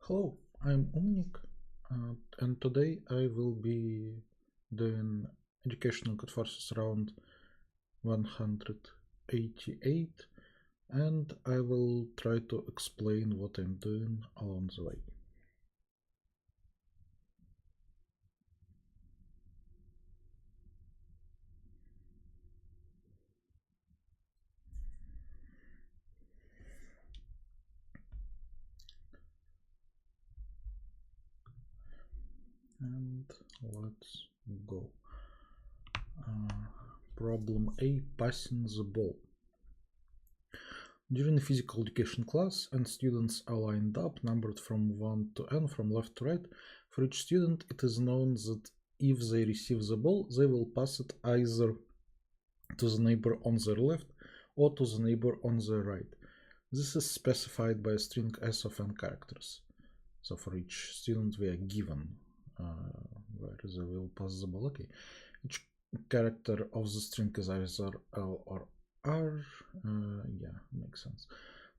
Hello, I'm Umnik, and today I will be doing educational code forces round 188, and I will try to explain what I'm doing along the way. And let's go. Problem A, passing the ball. During a physical education class, and students are lined up, numbered from 1 to n, from left to right. For each student, it is known that if they receive the ball, they will pass it either to the neighbor on their left or to the neighbor on their right. This is specified by a string s of n characters. So for each student, we are given where they will pass the ball. Okay, each character of the string is either L or R. Yeah, makes sense.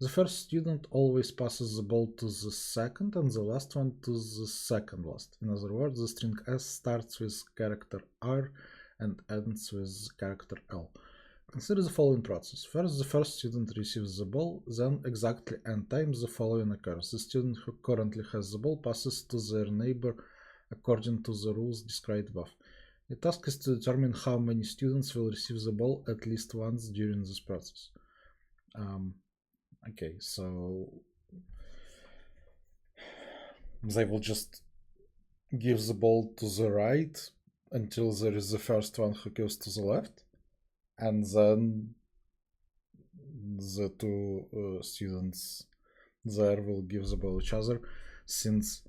The first student always passes the ball to the second, and the last one to the second last. In other words, the string S starts with character R and ends with character L. Consider the following process. First, the first student receives the ball, then exactly n times the following occurs. The student who currently has the ball passes to their neighbor according to the rules described above. The task is to determine how many students will receive the ball at least once during this process. Okay, so they will just give the ball to the right until there is the first one who goes to the left, and then the two students there will give the ball each other, since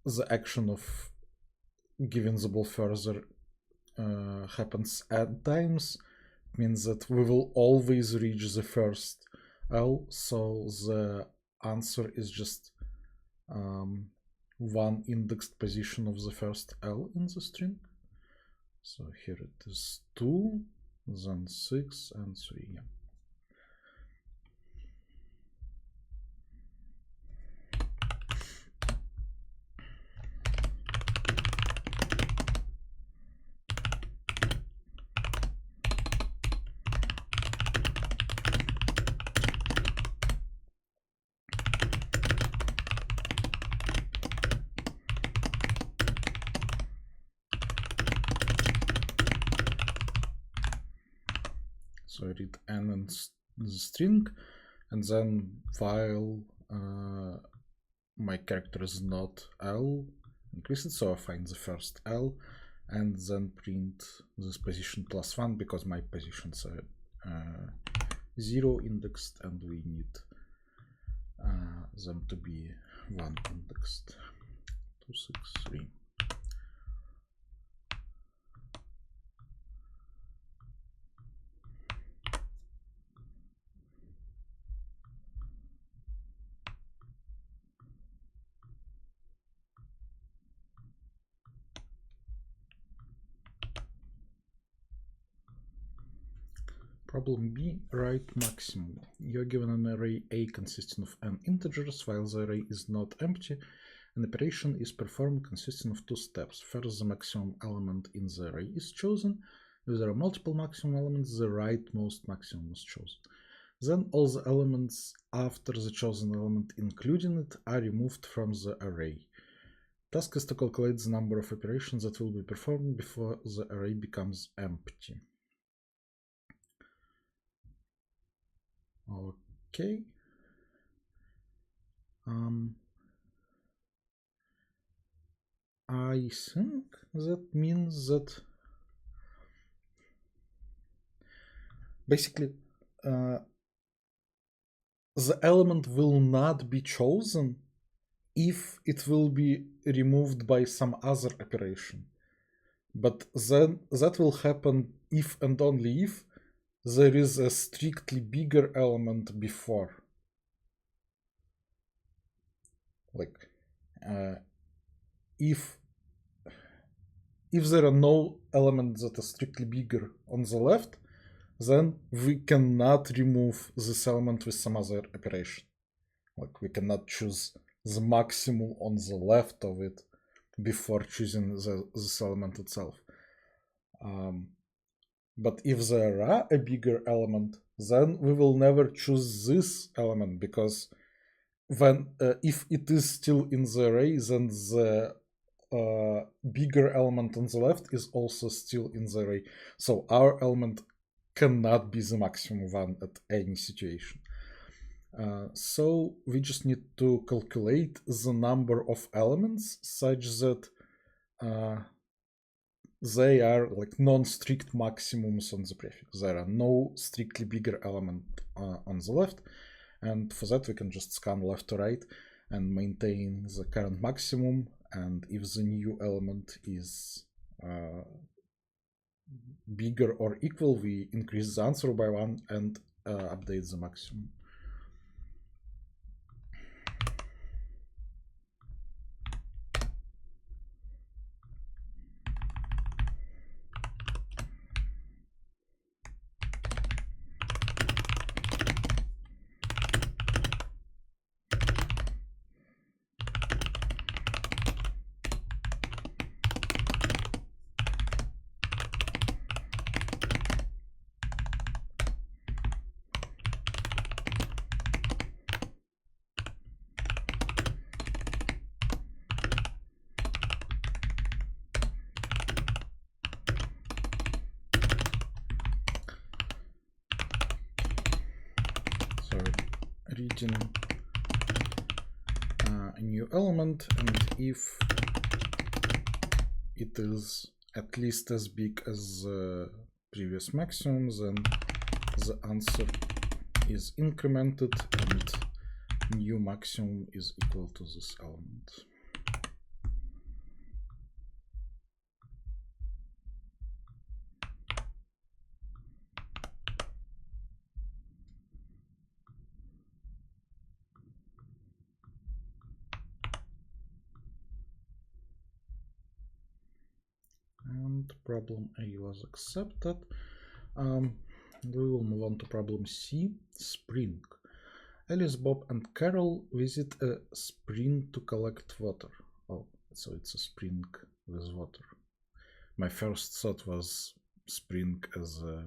the action of giving the ball further happens at times. It means that we will always reach the first L, so the answer is just one indexed position of the first L in the string. So here it is 2, then 6 and 3. Yeah. So I read n and the string, and then while my character is not L, increase it, so I find the first L, and then print this position +1 because my positions are 0 indexed, and we need them to be 1 indexed. 2, 6, 3. Problem B, write maximum. You're given an array A consisting of n integers. While the array is not empty, an operation is performed consisting of 2 steps. First, the maximum element in the array is chosen. If there are multiple maximum elements, the rightmost maximum is chosen. Then all the elements after the chosen element, including it, are removed from the array. Task is to calculate the number of operations that will be performed before the array becomes empty. Okay. I think that means that basically the element will not be chosen if it will be removed by some other operation. But then that will happen if and only if there is a strictly bigger element before. Like if there are no elements that are strictly bigger on the left, then we cannot remove this element with some other operation. like we cannot choose the maximum on the left of it before choosing this element itself. But if there are a bigger element, then we will never choose this element, because when if it is still in the array, then the bigger element on the left is also still in the array. So our element cannot be the maximum one at any situation. So we just need to calculate the number of elements such that they are like non-strict maximums on the prefix. There are no strictly bigger element on the left, and for that we can just scan left to right and maintain the current maximum, and if the new element is bigger or equal, we increase the answer by 1 and update the maximum. Reading a new element, and if it is at least as big as the previous maximum, then the answer is incremented and new maximum is equal to this element. And problem A was accepted. We will move on to problem C, spring. Alice, Bob, and Carol visit a spring to collect water. Oh, so it's a spring with water. My first thought was spring as a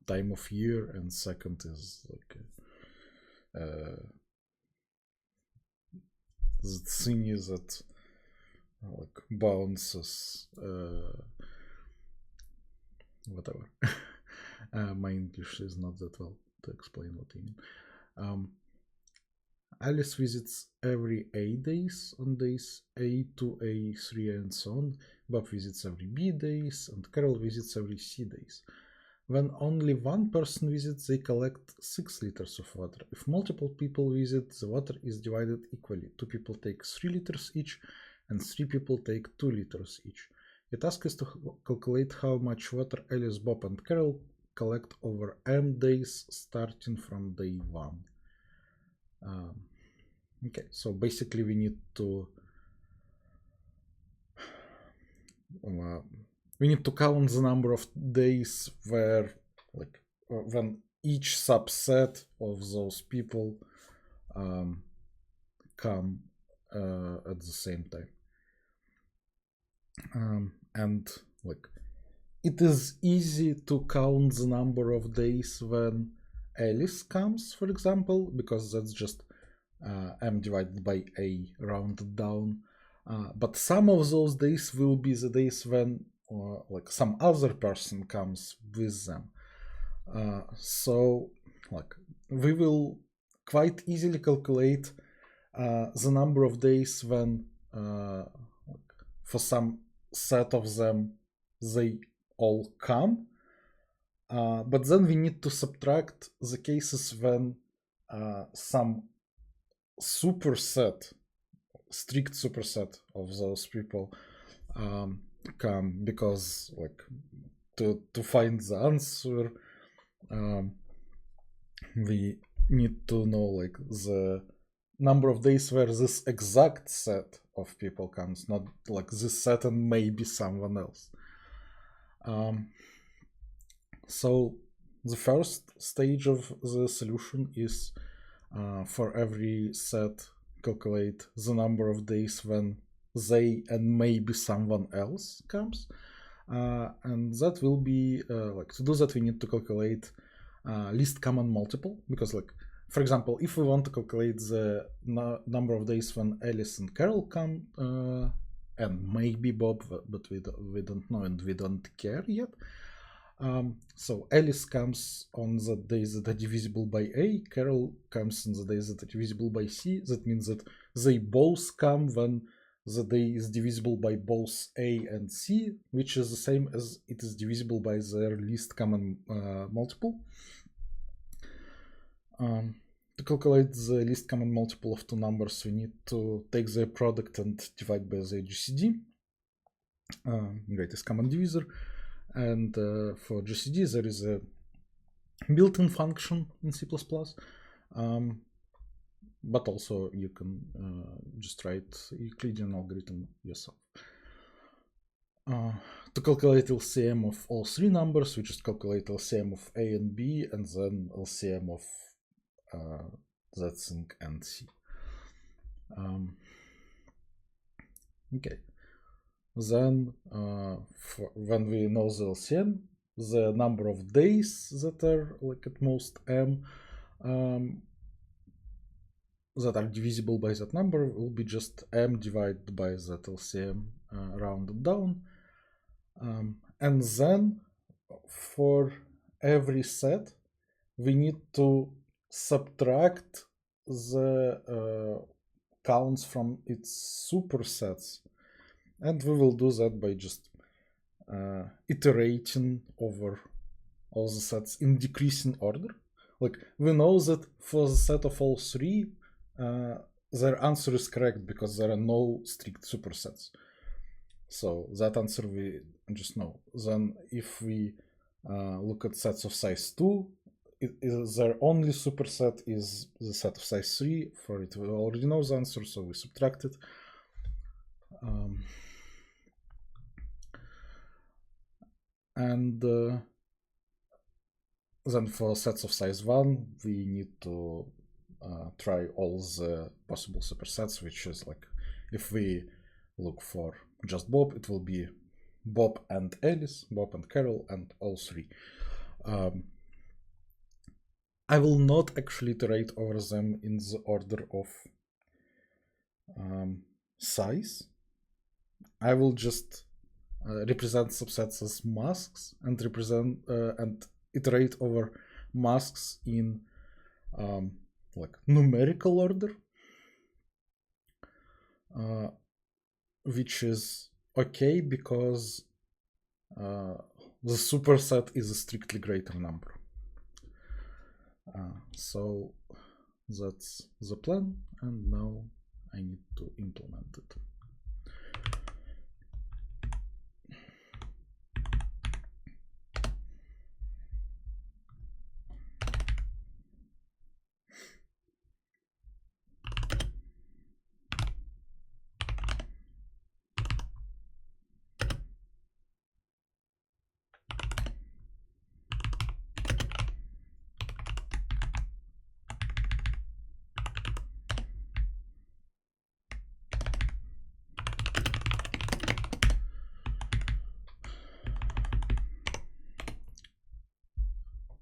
time of year, and second is like the thing is that like bounces, whatever. My English is not that well to explain what I mean. Alice visits every A days on days A2, A3, and so on. Bob visits every B days, and Carol visits every C days. When only one person visits, they collect 6 liters of water. If multiple people visit, the water is divided equally. 2 people take 3 liters each, and 3 people take 2 liters each. It asks us to calculate how much water Alice, Bob, and Carol collect over m days starting from day 1. Okay, so basically we need to count the number of days where when each subset of those people come at the same time. And it is easy to count the number of days when Alice comes, for example, because that's just m divided by a rounded down. But some of those days will be the days when some other person comes with them. So we will quite easily calculate the number of days when for some set of them they all come, but then we need to subtract the cases when some strict superset of those people come, because to find the answer we need to know the number of days where this exact set of people comes, not this set and maybe someone else. So the first stage of the solution is for every set calculate the number of days when they and maybe someone else comes. And that will be like, to do that we need to calculate least common multiple, because like, for example, if we want to calculate the number of days when Alice and Carol come, and maybe Bob, but we don't know and we don't care yet. So Alice comes on the days that are divisible by A, Carol comes on the days that are divisible by C. That means that they both come when the day is divisible by both A and C, which is the same as it is divisible by their least common multiple. To calculate the least common multiple of two numbers, we need to take their product and divide by their GCD, greatest common divisor. And for GCD, there is a built-in function in C++, but also you can just write Euclidean algorithm yourself. To calculate LCM of all three numbers, we just calculate LCM of A and B, and then LCM of Z sync and C. Okay. Then, when we know the LCM, the number of days that are like at most m that are divisible by that number will be just m divided by that LCM rounded down. And then for every set, we need to subtract the counts from its supersets. And we will do that by just iterating over all the sets in decreasing order. Like, we know that for the set of all three, their answer is correct because there are no strict supersets. So that answer we just know. Then if we look at sets of size 2, their only superset is the set of size 3. For it, we already know the answer, so we subtract it. And then for sets of size 1, we need to try all the possible supersets, which is like, if we look for just Bob, it will be Bob and Alice, Bob and Carol, and all three. I will not actually iterate over them in the order of size. I will just represent subsets as masks and represent and iterate over masks in like numerical order, which is okay because the superset is a strictly greater number. So that's the plan, and now I need to implement it.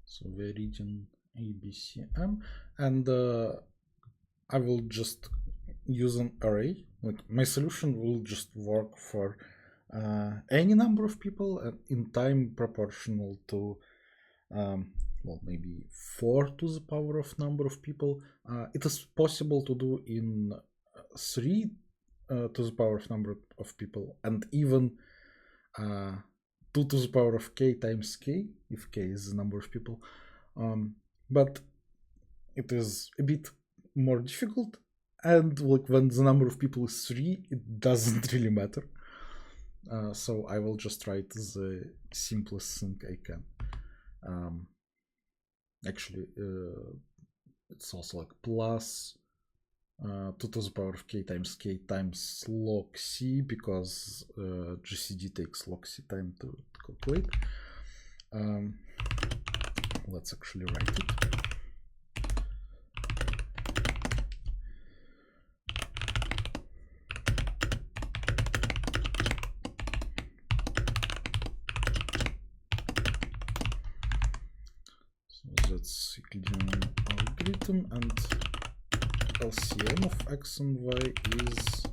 So we're reading ABCM, and I will just use an array. Like, my solution will just work for any number of people in time proportional to well, maybe 4 to the power of number of people. It is possible to do in 3 to the power of number of people, and even 2 to the power of k times k, if k is the number of people. But it is a bit more difficult, and like, when the number of people is 3, it doesn't really matter. So I will just write the simplest thing I can. Actually, it's also like plus 2 to the power of k times log c, because GCD takes log c time to calculate. Let's actually write it. Euclidean algorithm, and LCM of x and y is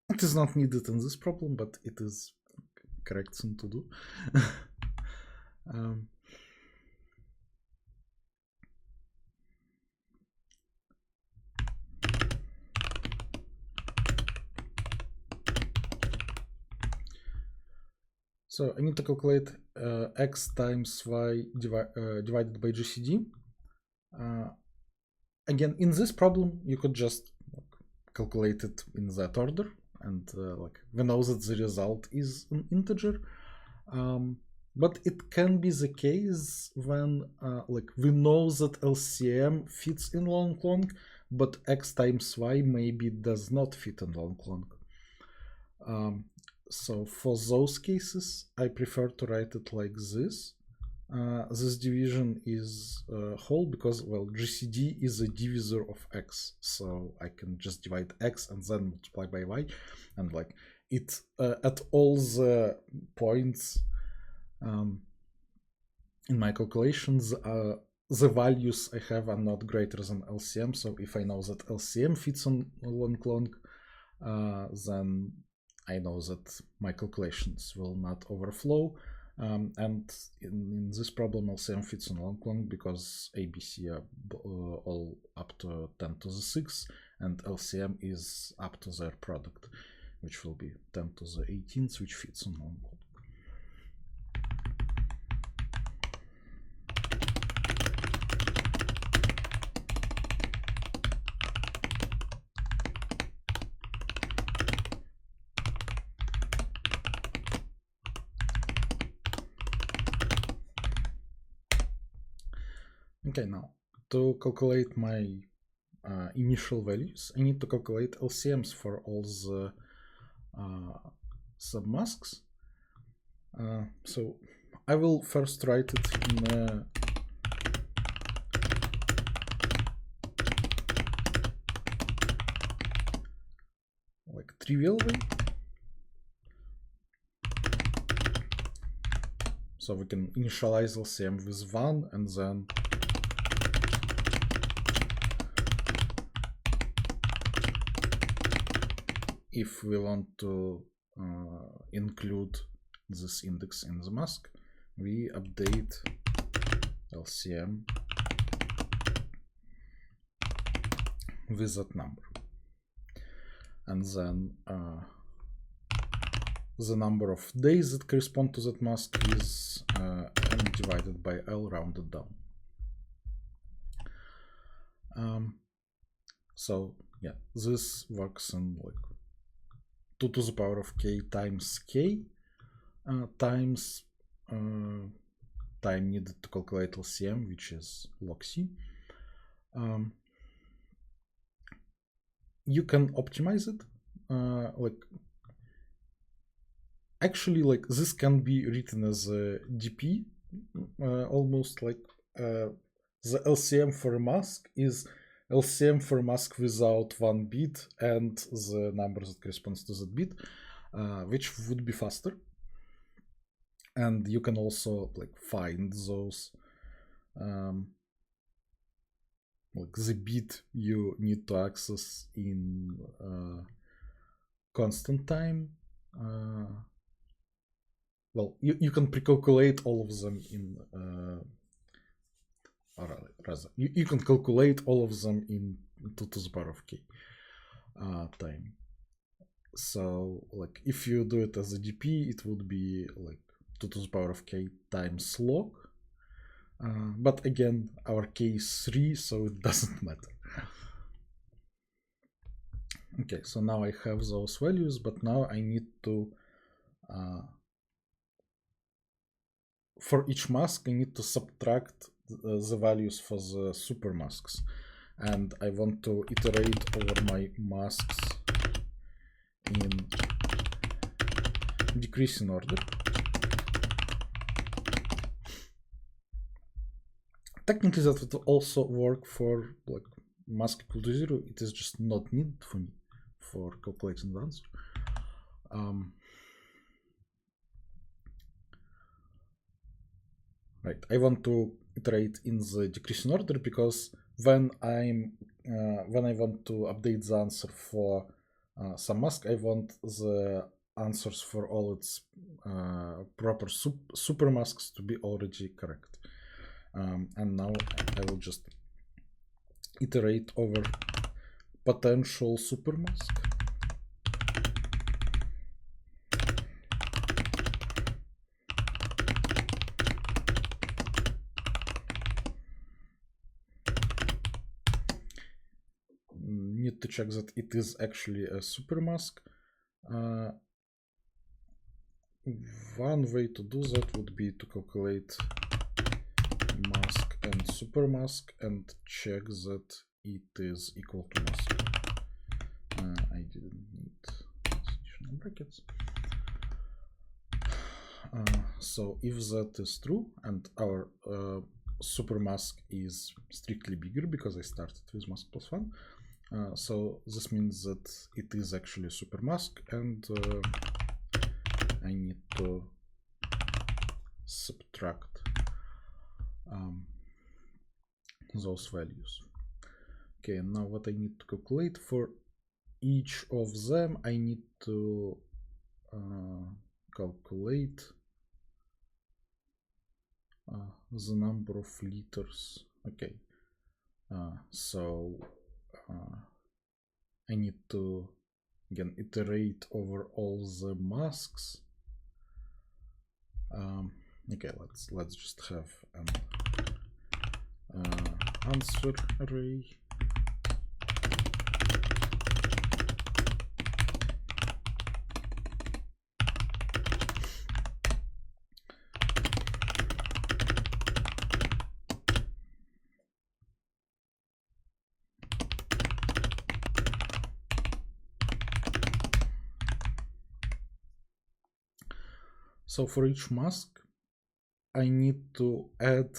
it is not needed in this problem, but it is correct thing to do. So I need to calculate x times y divided by GCD. Again, in this problem, you could just calculate it in that order, and we know that the result is an integer. But it can be the case when we know that LCM fits in long, but x times y maybe does not fit in long. So for those cases, I prefer to write it like this. This division is whole because, well, GCD is a divisor of x, so I can just divide x and then multiply by y, and it at all the points in my calculations, the values I have are not greater than LCM. So if I know that LCM fits on long, then I know that my calculations will not overflow. And in this problem, LCM fits on long because ABC are all up to 10 to the 6, and LCM is up to their product, which will be 10 to the 18th, which fits on long. Okay, now to calculate my initial values, I need to calculate LCMs for all the submasks. So I will first write it in a trivial way. So we can initialize LCM with 1, and then if we want to include this index in the mask, we update LCM with that number. And then the number of days that correspond to that mask is n divided by L rounded down. So yeah, this works in 2 to the power of k times k times time needed to calculate LCM, which is log C. You can optimize it. Actually, this can be written as a DP, almost the LCM for a mask is LCM for a mask without 1 bit and the number that corresponds to that bit, which would be faster. And you can also find those the bit you need to access in constant time. Well, you can pre-calculate all of them in or rather, you can calculate all of them in 2 to the power of k time. So if you do it as a DP, it would be 2 to the power of k times log. But again, our k is 3, so it doesn't matter. Okay, so now I have those values, but now I need to for each mask I need to subtract the values for the super masks, and I want to iterate over my masks in decreasing order. technically that would also work for like mask equal to 0. It is just not needed for me for calculating the answer. Right, I want to iterate in the decreasing order because when I want to update the answer for some mask, I want the answers for all its proper super masks to be already correct. And now I will just iterate over potential super mask. Need to check that it is actually a super mask. One way to do that would be to calculate mask and super mask and check that it is equal to mask. I didn't need additional brackets. So if that is true and our super mask is strictly bigger because I started with mask plus 1, so this means that it is actually a super mask, and I need to subtract those values. Okay, and now what I need to calculate for each of them, I need to calculate the number of liters. Okay, so I need to again iterate over all the masks. Okay, let's just have an answer array. So for each mask, I need to add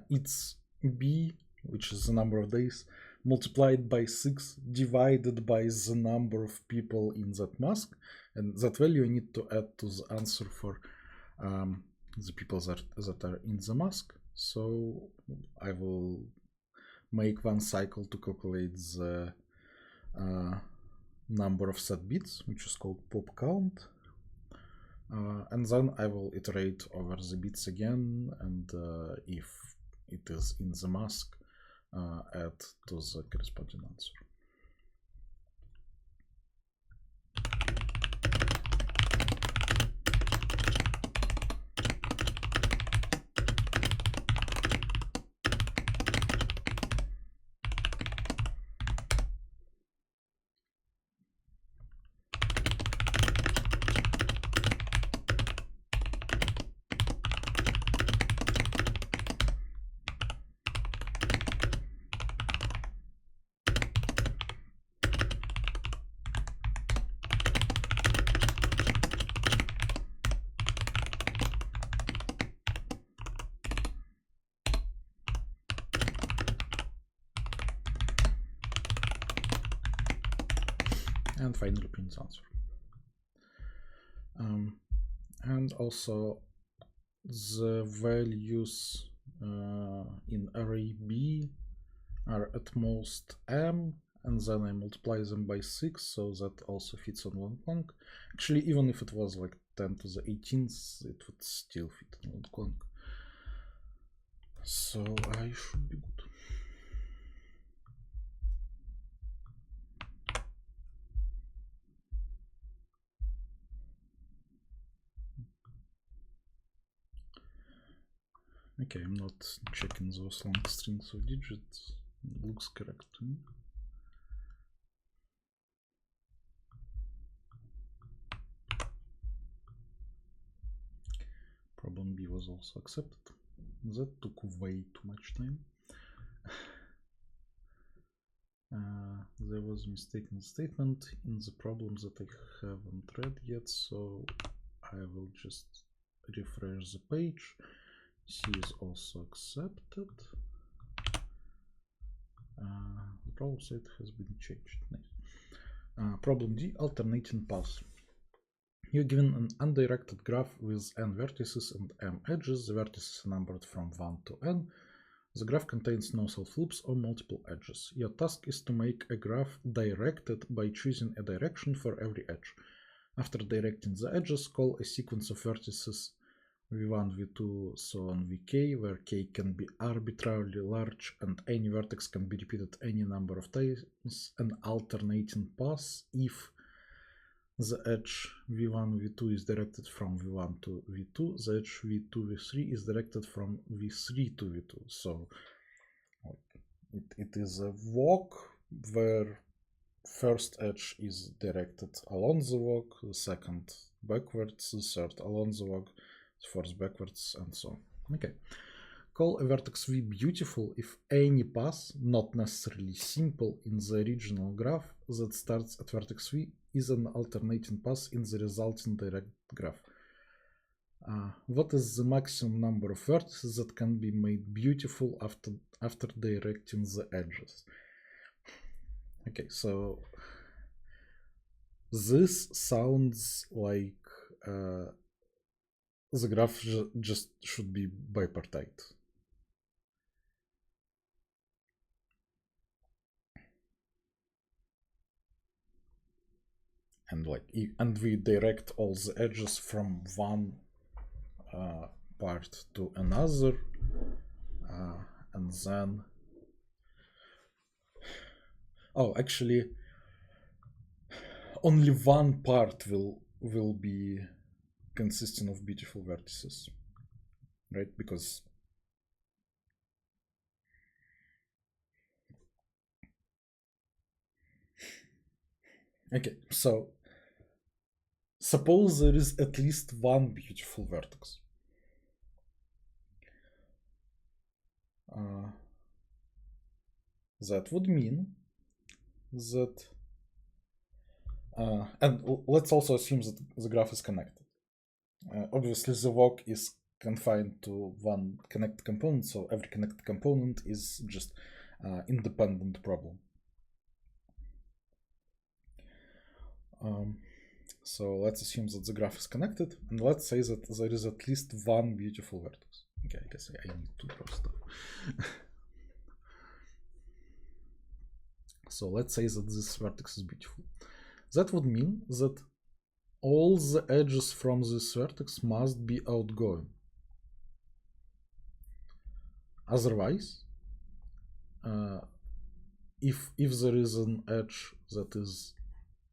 its b, which is the number of days, multiplied by 6 divided by the number of people in that mask, and that value I need to add to the answer for the people that are in the mask. So I will make one cycle to calculate the number of set bits, which is called pop count. And then I will iterate over the bits again, and if it is in the mask, add to the corresponding answer. And finally print the answer. And also the values in array B are at most m, and then I multiply them by 6, so that also fits on long long. Actually, even if it was like 10 to the 18th, it would still fit on long long. So I should be good. Okay, I'm not checking those long strings of digits. It looks correct to me. Problem B was also accepted. That took way too much time. There was a mistake in the statement in the problem that I haven't read yet, so I will just refresh the page. C is also accepted. control set has been changed. Nice. Problem D, alternating paths. You're given an undirected graph with n vertices and m edges. The vertices are numbered from 1 to n. The graph contains no self-loops or multiple edges. Your task is to make a graph directed by choosing a direction for every edge. After directing the edges, call a sequence of vertices v1, v2, so on vk, where k can be arbitrarily large and any vertex can be repeated any number of times, an alternating path if the edge v1, v2 is directed from v1 to v2, the edge v2, v3 is directed from v3 to v2. So it is a walk where first edge is directed along the walk, the second backwards, the third along the walk, the fourth backwards, and so on. Okay. Call a vertex v beautiful if any path, not necessarily simple, in the original graph that starts at vertex v is an alternating path in the resulting direct graph. What is the maximum number of vertices that can be made beautiful after directing the edges? Okay, so this sounds like the graph just should be bipartite. And we direct all the edges from one part to another, and then actually only one part will be consisting of beautiful vertices, right? Because okay, so suppose there is at least one beautiful vertex. That would mean that, and let's also assume that the graph is connected. Obviously, the walk is confined to one connected component, so every connected component is just independent problem. So let's assume that the graph is connected, and let's say that there is at least one beautiful vertex. Okay, I guess I need to draw stuff. So let's say that this vertex is beautiful. That would mean that all the edges from this vertex must be outgoing. Otherwise, if there is an edge that is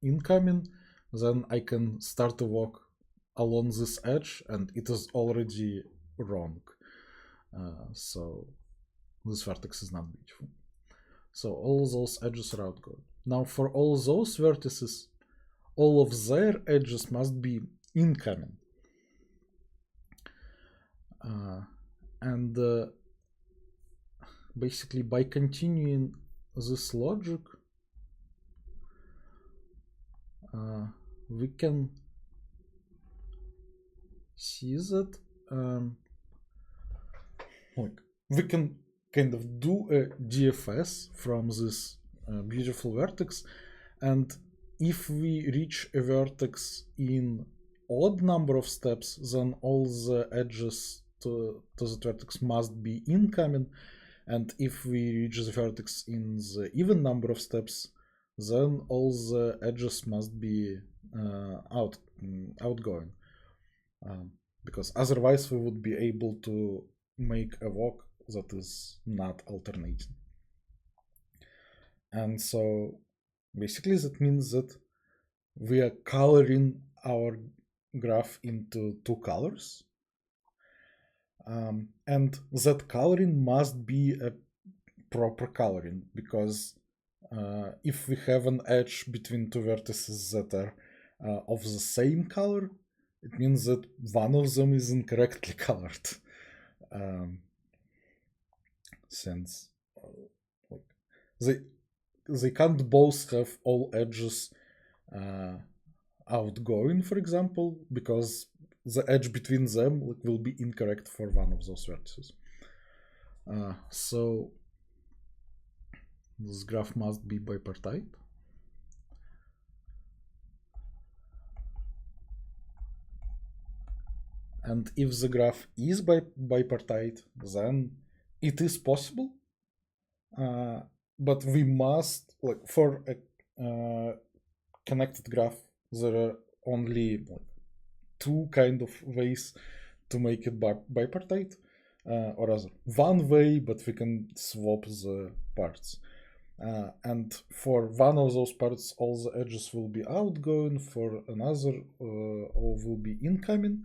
incoming, then I can start a walk along this edge and it is already wrong. So this vertex is not beautiful. So all those edges are outgoing. Now for all those vertices, all of their edges must be incoming. And basically by continuing this logic, we can see that we can kind of do a DFS from this beautiful vertex, and if we reach a vertex in odd number of steps, then all the edges to the vertex must be incoming, and if we reach the vertex in the even number of steps, then all the edges must be outgoing, because otherwise we would be able to make a walk that is not alternating. And so basically that means that we are coloring our graph into two colors, and that coloring must be a proper coloring, because if we have an edge between two vertices that are of the same color, it means that one of them is incorrectly colored, since they can't both have all edges outgoing, for example, because the edge between them will be incorrect for one of those vertices. So this graph must be bipartite. And if the graph is bipartite, then it is possible. But we must, like, for a connected graph, there are only two kind of ways to make it bipartite, or rather one way, but we can swap the parts. And for one of those parts, all the edges will be outgoing. For another, all will be incoming.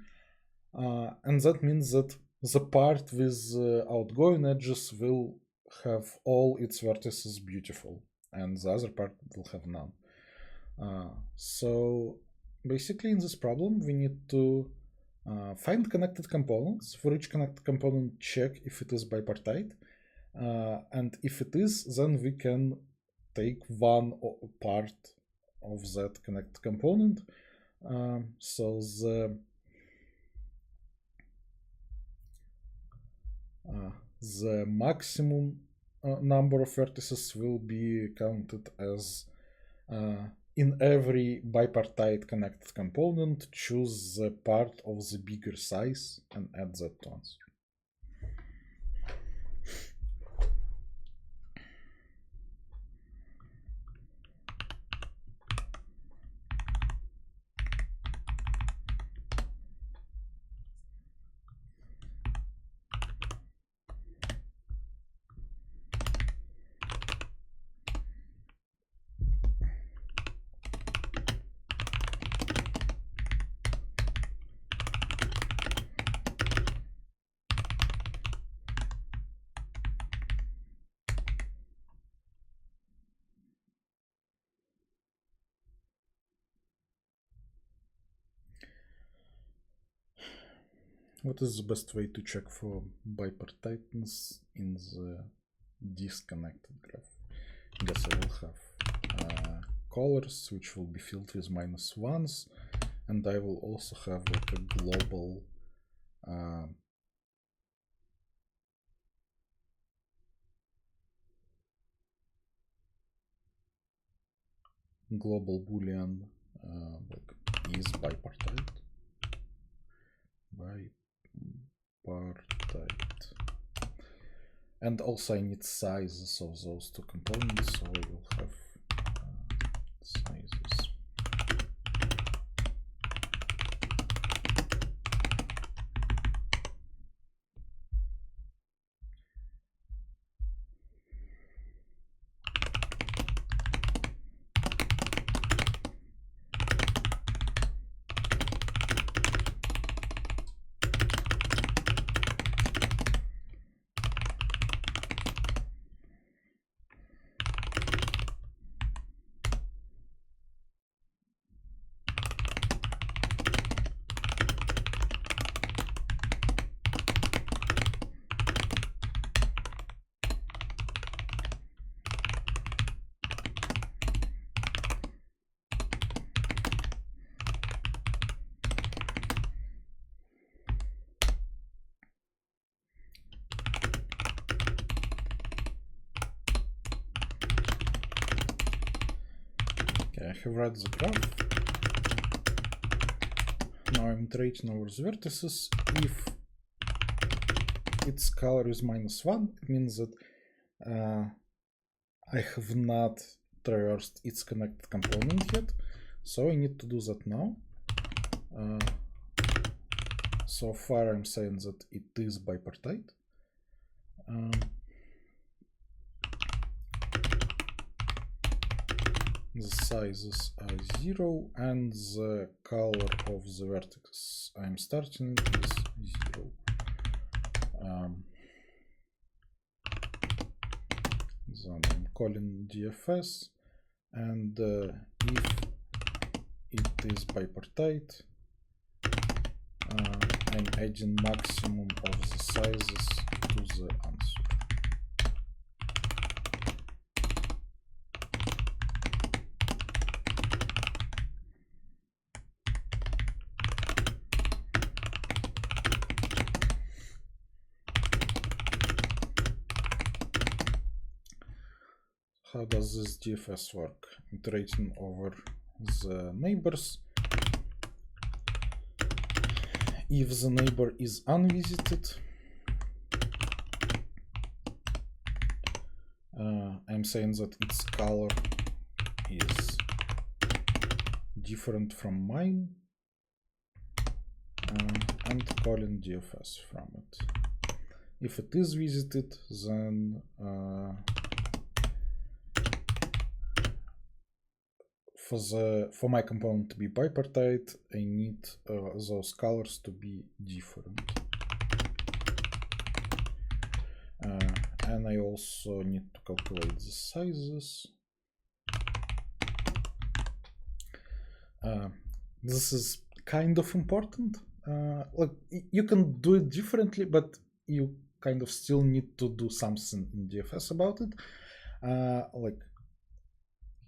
And that means that the part with outgoing edges will have all its vertices beautiful, and the other part will have none. So basically in this problem we need to find connected components. For each connected component, check if it is bipartite, and if it is, then we can take one part of that connected component. So the maximum number of vertices will be counted as in every bipartite connected component, choose the part of the bigger size and add that to answer. What is the best way to check for bipartiteness in the disconnected graph? I guess I will have colors which will be filled with -1s, and I will also have like a global global boolean like is bipartite. And also I need sizes of those two components, so I will have sizes. I have read the graph. Now I'm iterating over the vertices. If its color is -1, it means that I have not traversed its connected component yet. So I need to do that now. So far I'm saying that it is bipartite. The sizes are 0 and the color of the vertex I'm starting is 0. Then I'm calling DFS, and if it is bipartite, I'm adding maximum of the sizes to the answer. how does this DFS work? Iterating over the neighbors. If the neighbor is unvisited, I'm saying that its color is different from mine, and calling DFS from it. If it is visited, then for my component to be bipartite, I need those colors to be different. And I also need to calculate the sizes. This is kind of important. Like you can do it differently, but you kind of still need to do something in DFS about it. Like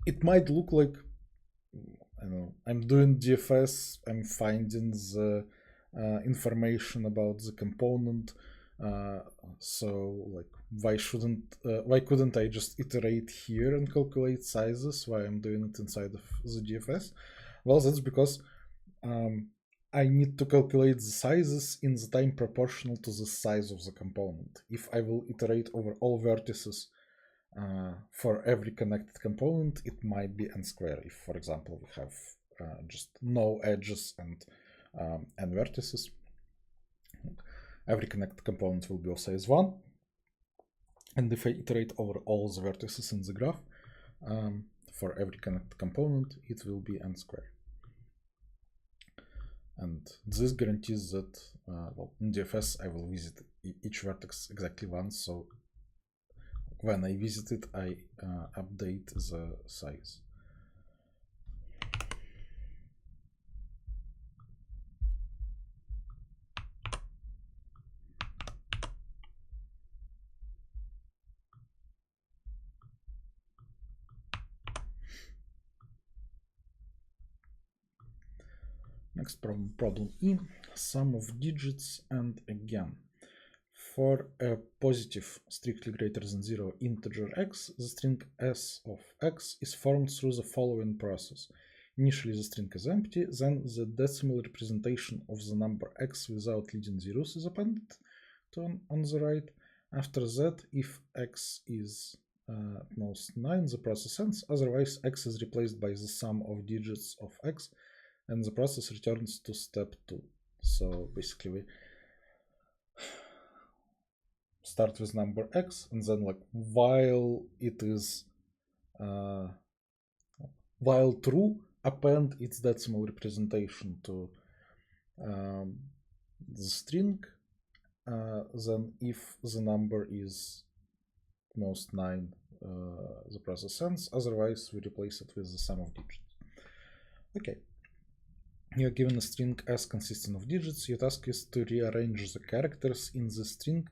it might look like, I don't know, I'm doing DFS, I'm finding the information about the component. So like why couldn't I just iterate here and calculate sizes while I'm doing it inside of the DFS? Well, that's because I need to calculate the sizes in the time proportional to the size of the component. If I will iterate over all vertices for every connected component, it might be n square. If, for example, we have just no edges and vertices, every connected component will be of size 1. And if I iterate over all the vertices in the graph, for every connected component, it will be n squared. And this guarantees that, well, in DFS, I will visit each vertex exactly once. So when I visit it, I update the size. Next problem, problem E, sum of digits, and again. For a positive strictly greater than 0 integer x, the string s of x is formed through the following process. Initially the string is empty, then the decimal representation of the number x without leading zeros is appended to on the right. After that, if x is at most 9, the process ends, otherwise x is replaced by the sum of digits of x, and the process returns to step 2. So basically we start with number x, and then like while it is while true, append its decimal representation to the string. Then if the number is most 9, the process ends, otherwise we replace it with the sum of digits. Okay, you're given a string s consisting of digits. Your task is to rearrange the characters in the string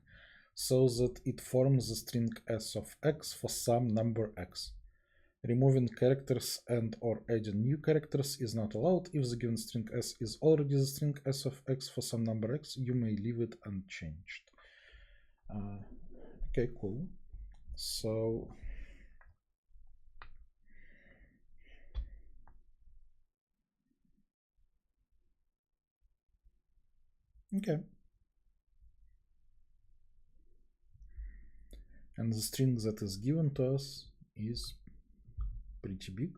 so that it forms the string s of x for some number x. Removing characters and or adding new characters is not allowed. If the given string s is already the string s of x for some number x, you may leave it unchanged. Okay, cool. So okay. And the string that is given to us is pretty big.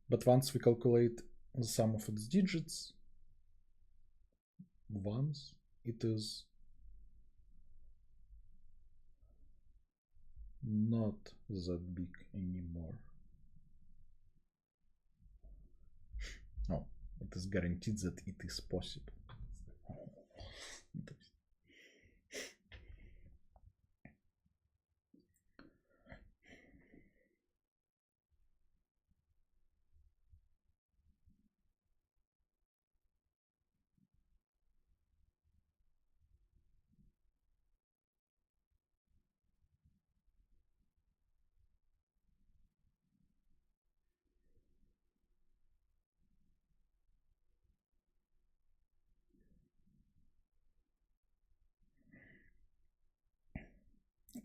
But once we calculate the sum of its digits, once it is not that big anymore. Oh, it is guaranteed that it is possible.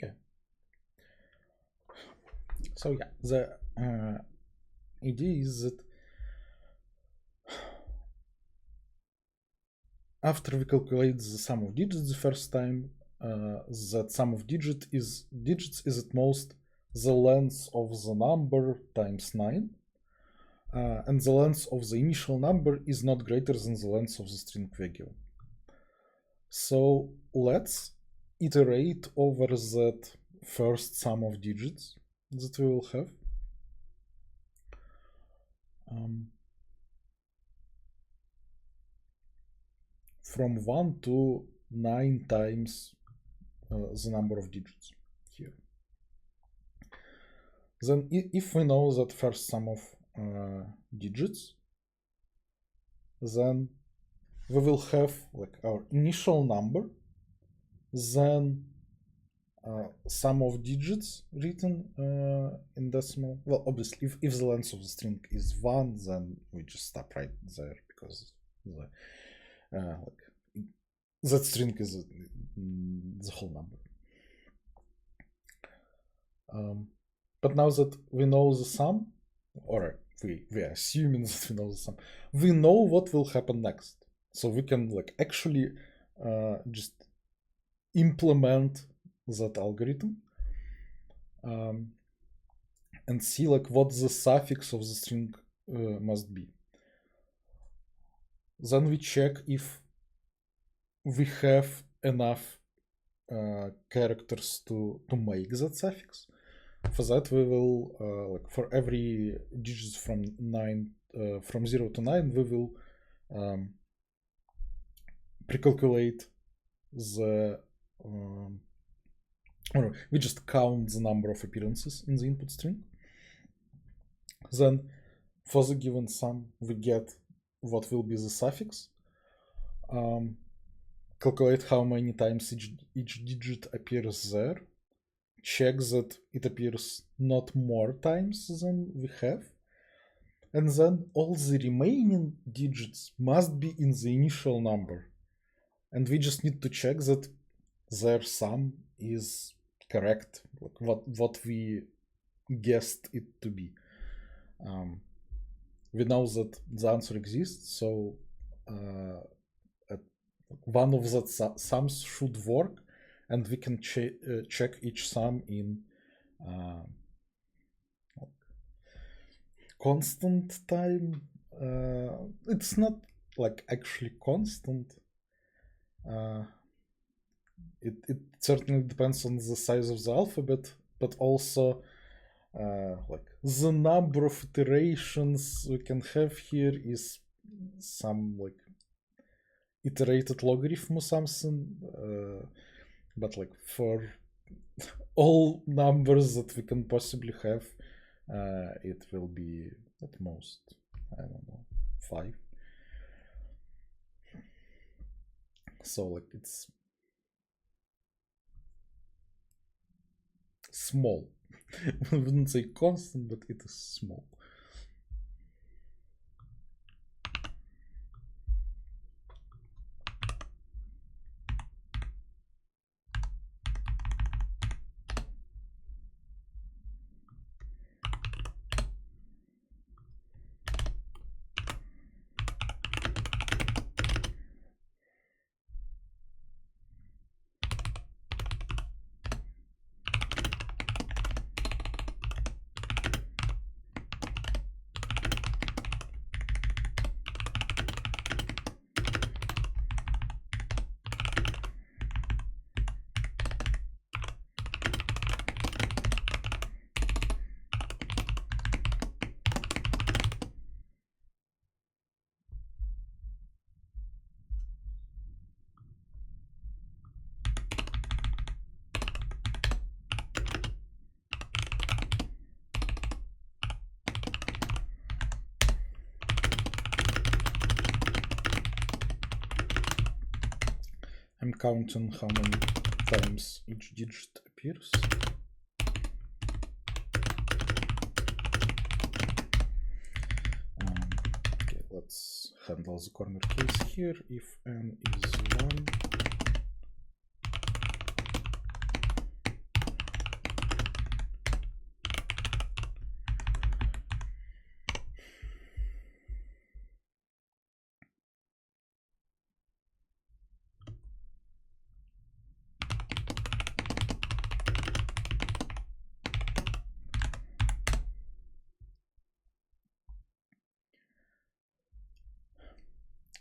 Okay. So yeah, the idea is that after we calculate the sum of digits the first time, that sum of digits is at most the length of the number times 9, and the length of the initial number is not greater than the length of the string we're given. So let's iterate over that first sum of digits that we will have. From 1 to 9 times the number of digits here. Then if we know that first sum of digits, then we will have like our initial number, then sum of digits written in decimal. Well, obviously, if the length of the string is 1, then we just stop right there because that string is the whole number. But now that we know the sum, or we are assuming that we know the sum, we know what will happen next. So we can like actually just implement that algorithm and see like what the suffix of the string must be. Then we check if we have enough characters to make that suffix. For that we will like for every digits from 0 to 9 we will pre-calculate the or we just count the number of appearances in the input string. Then for the given sum we get what will be the suffix, calculate how many times each digit appears there, check that it appears not more times than we have, and then all the remaining digits must be in the initial number, and we just need to check that their sum is correct, like what we guessed it to be. We know that the answer exists, so one of the sums should work, and we can check each sum in constant time. It's not like actually constant. It certainly depends on the size of the alphabet, but also like the number of iterations we can have here is some like iterated logarithm or something, but like for all numbers that we can possibly have, it will be at most, I don't know, 5. So like it's small. I wouldn't say constant, but it is small. I'm counting how many times each digit appears. Okay, let's handle the corner case here. If n is 1,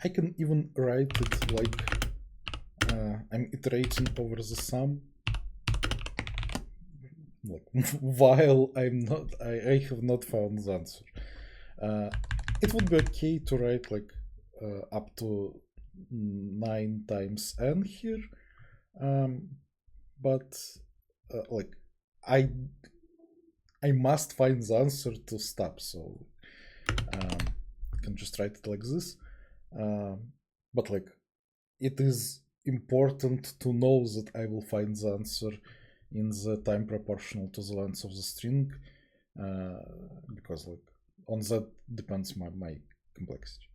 I can even write it like I'm iterating over the sum, like, while I have not found the answer. It would be okay to write like up to 9 times n here, but like I must find the answer to stop, so I can just write it like this. But like it is important to know that I will find the answer in the time proportional to the length of the string, because like on that depends my complexity.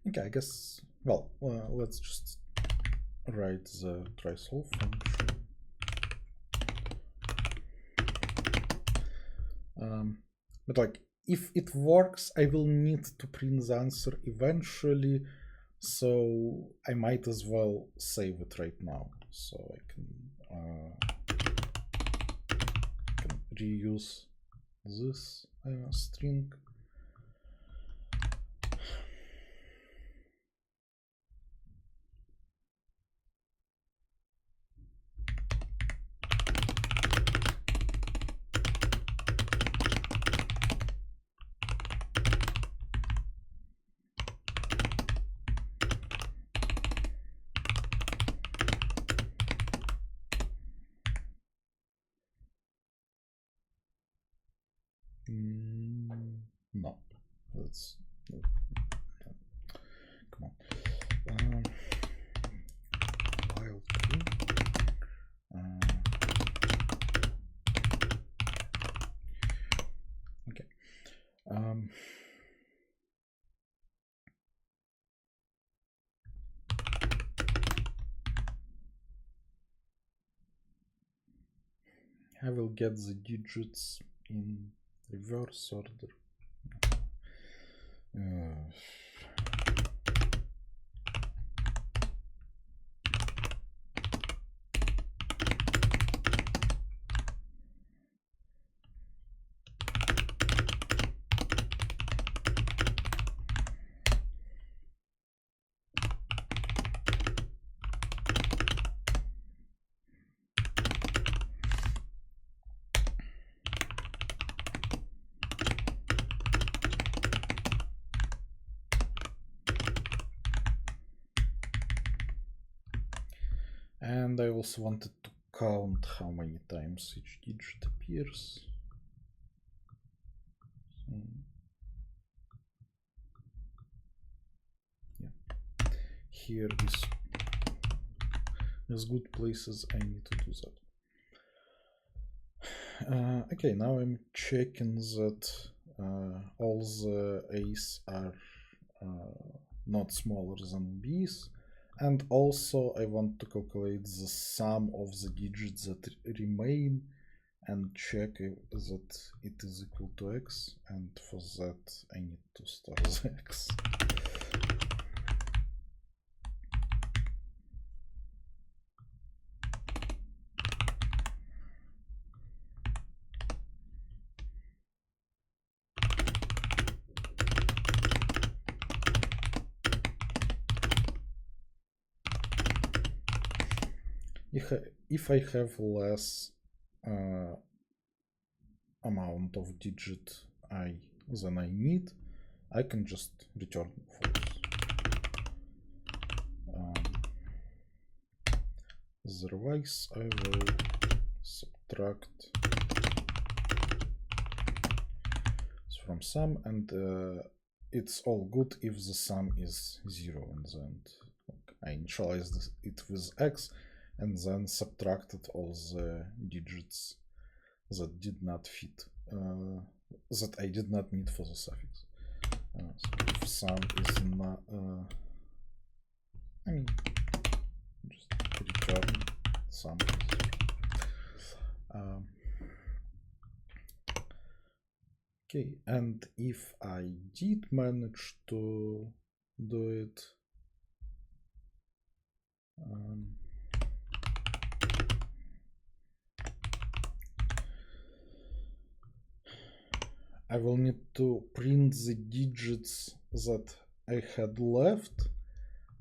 Okay, I guess, well, let's just write the try-solve function. But like, if it works, I will need to print the answer eventually, so I might as well save it right now, so I can reuse this string. No, that's come on. While true. Okay. I will get the digits in reverse order. And I also wanted to count how many times each digit appears. So, yeah, here is good places I need to do that. Okay, now I'm checking that all the A's are not smaller than B's. And also I want to calculate the sum of the digits that remain and check that it is equal to x, and for that I need to store the x. If I have less amount of digit I than I need, I can just return false. Otherwise I will subtract from sum, and it's all good if the sum is 0 in the end. I initialized it with x and then subtracted all the digits that did not fit, that I did not need for the suffix. So if sum is not, I mean, just return sum. Okay, and if I did manage to do it, I will need to print the digits that I had left,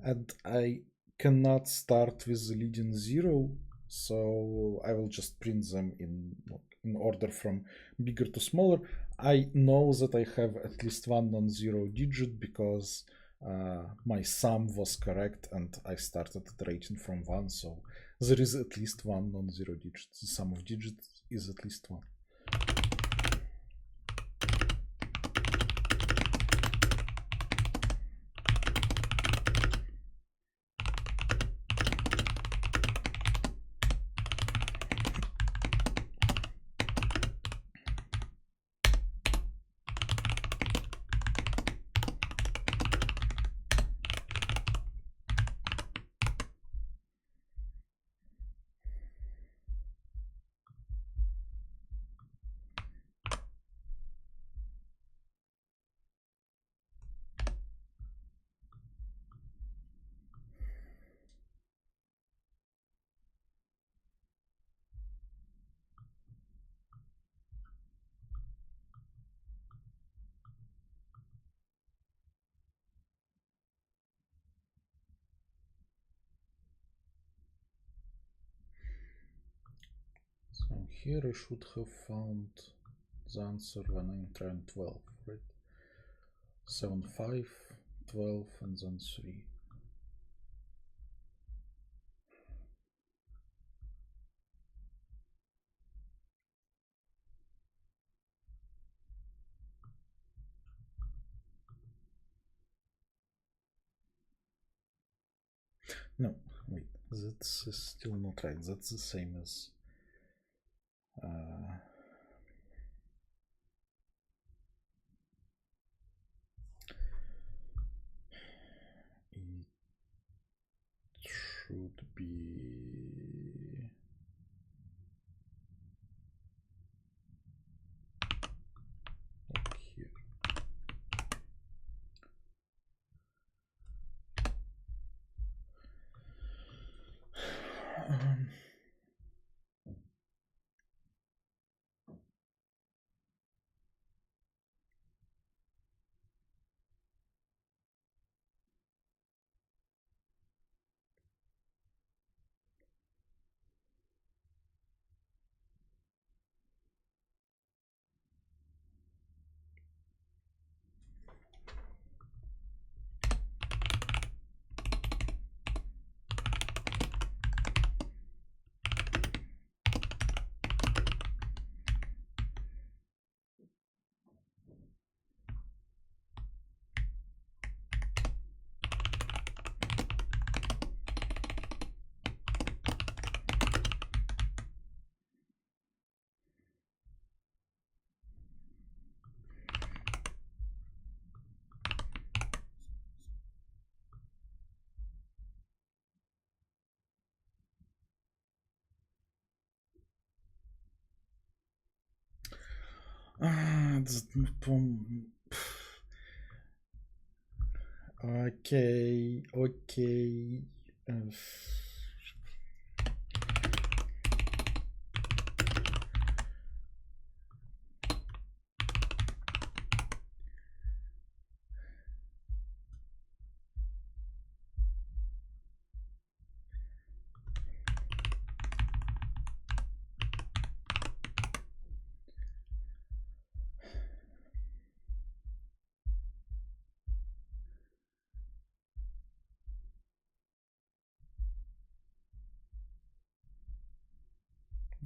and I cannot start with the leading 0, so I will just print them in order from bigger to smaller. I know that I have at least one non-zero digit because my sum was correct and I started iterating from 1, so there is at least one non-zero digit. The sum of digits is at least 1. So here I should have found the answer when I'm trying 12, right? 7, 5, 12, and then 3. No, wait, that's still not right. That's the same as it should be up here. Okay, okay.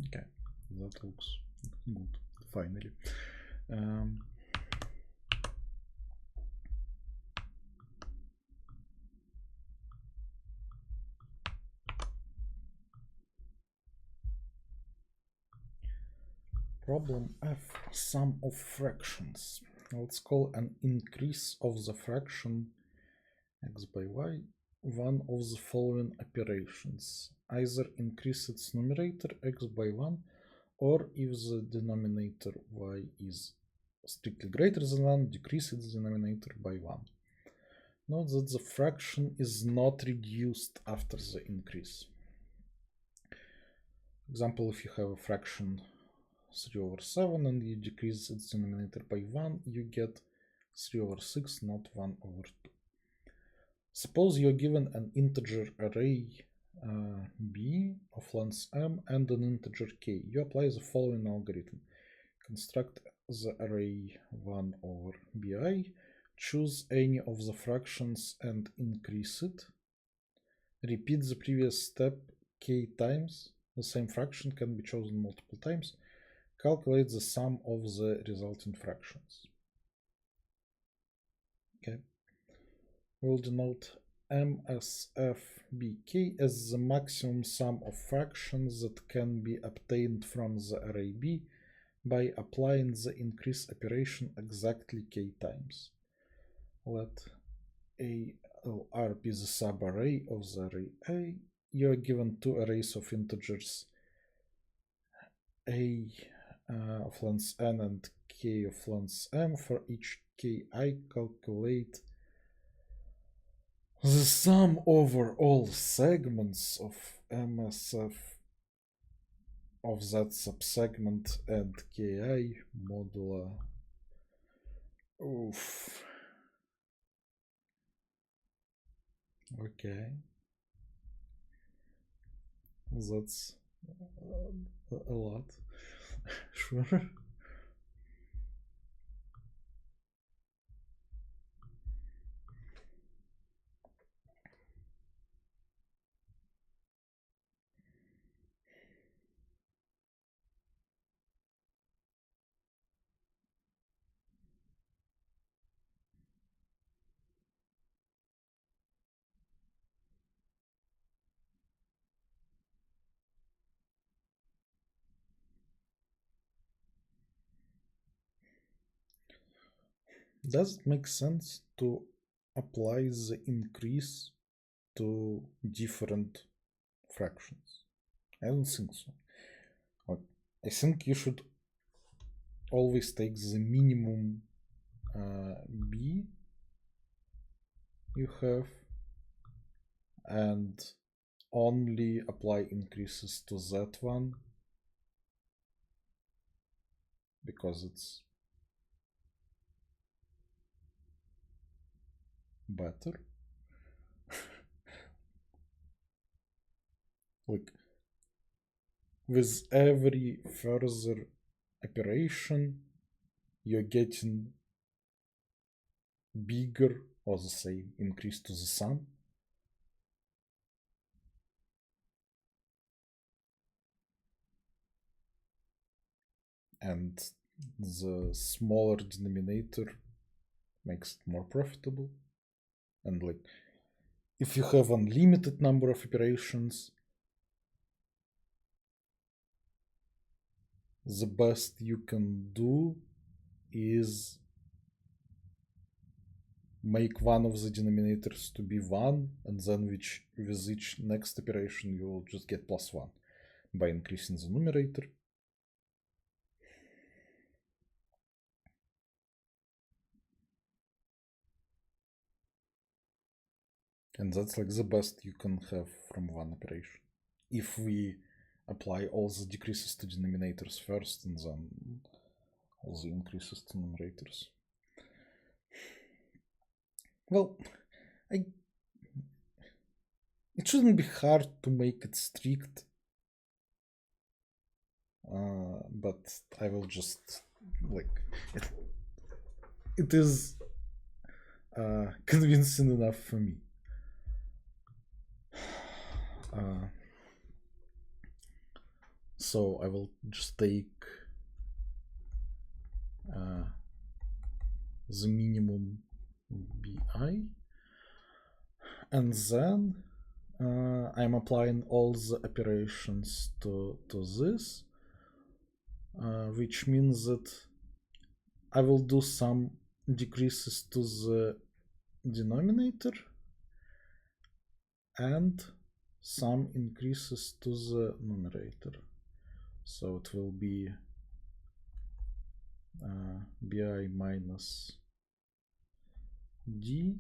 Okay, that looks good, finally. Problem F, sum of fractions. Let's call an increase of the fraction x by y one of the following operations. Either increase its numerator x by 1, or if the denominator y is strictly greater than 1, decrease its denominator by 1. Note that the fraction is not reduced after the increase. Example, if you have a fraction 3 over 7 and you decrease its denominator by 1, you get 3 over 6, not 1 over 2. Suppose you're given an integer array b of length m and an integer k. You apply the following algorithm. Construct the array 1 over bi, choose any of the fractions and increase it. Repeat the previous step k times. The same fraction can be chosen multiple times. Calculate the sum of the resulting fractions. Okay. We'll denote MSFBK as the maximum sum of fractions that can be obtained from the array B by applying the increase operation exactly k times. Let AR be the subarray of the array A. You are given two arrays of integers A of length n and k of length m. For each ki, calculate the sum over all segments of MSF of that subsegment and ki modulo. Oof. Okay. That's a lot. Sure. Does it make sense to apply the increase to different fractions? I don't think so. I think you should always take the minimum b you have and only apply increases to that one because it's better. Like with every further operation you're getting bigger or the same increase to the sum. And the smaller denominator makes it more profitable. And like if you have unlimited number of operations, the best you can do is make one of the denominators to be 1, and then with each next operation you will just get +1 by increasing the numerator. And that's like the best you can have from one operation. If we apply all the decreases to denominators first and then all the increases to numerators. Well, it shouldn't be hard to make it strict, but I will just like it is convincing enough for me. So I will just take the minimum bi, and then I'm applying all the operations to this. which means that I will do some decreases to the denominator and some increases to the numerator. So it will be bi minus d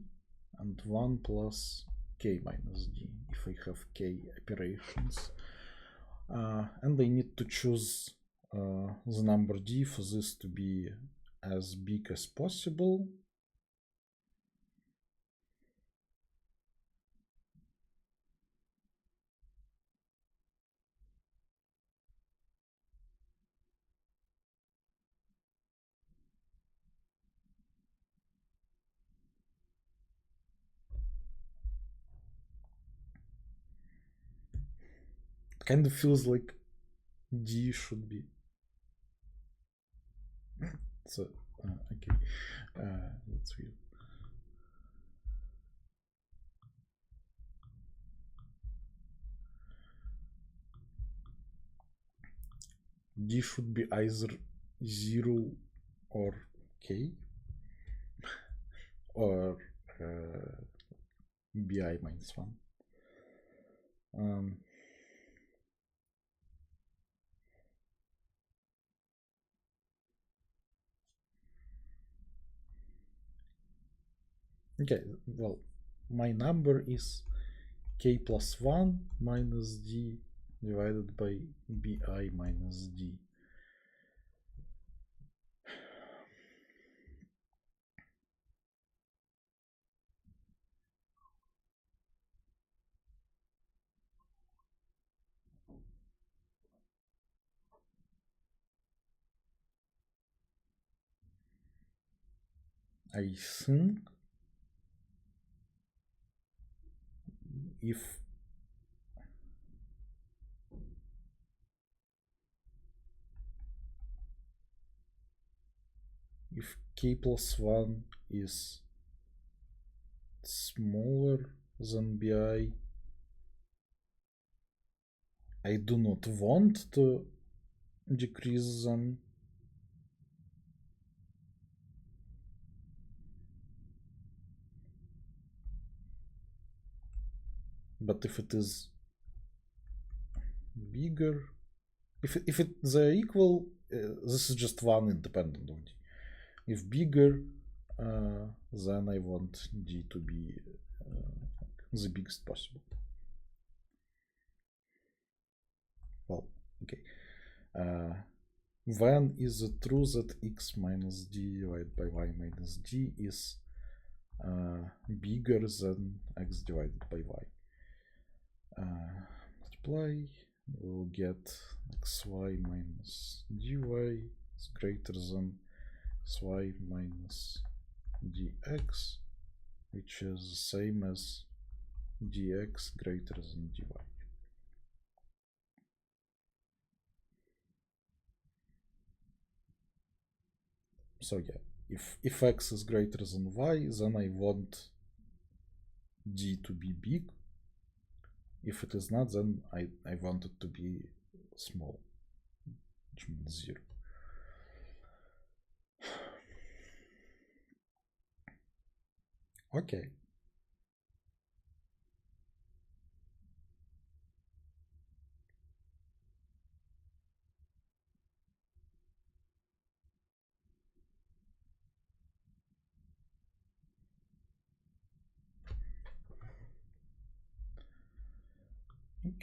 and 1 plus k minus d if I have k operations. And I need to choose the number d for this to be as big as possible. It kind of feels like d should be so okay, that's weird. D should be either 0 or k or bi minus 1. Okay, well, my number is k plus 1 minus d divided by bi minus d. I think if k plus 1 is smaller than bi, I do not want to decrease them. But if it is bigger, if they're equal, this is just one independent of d. If bigger, then I want d to be the biggest possible. Well, okay. When is it true that x minus d divided by y minus d is bigger than x divided by y? Multiply, we'll get xy minus dy is greater than xy minus dx, which is the same as dx greater than dy. So yeah, if x is greater than y, then I want d to be big. If it is not, then I want it to be small, which means 0. Okay.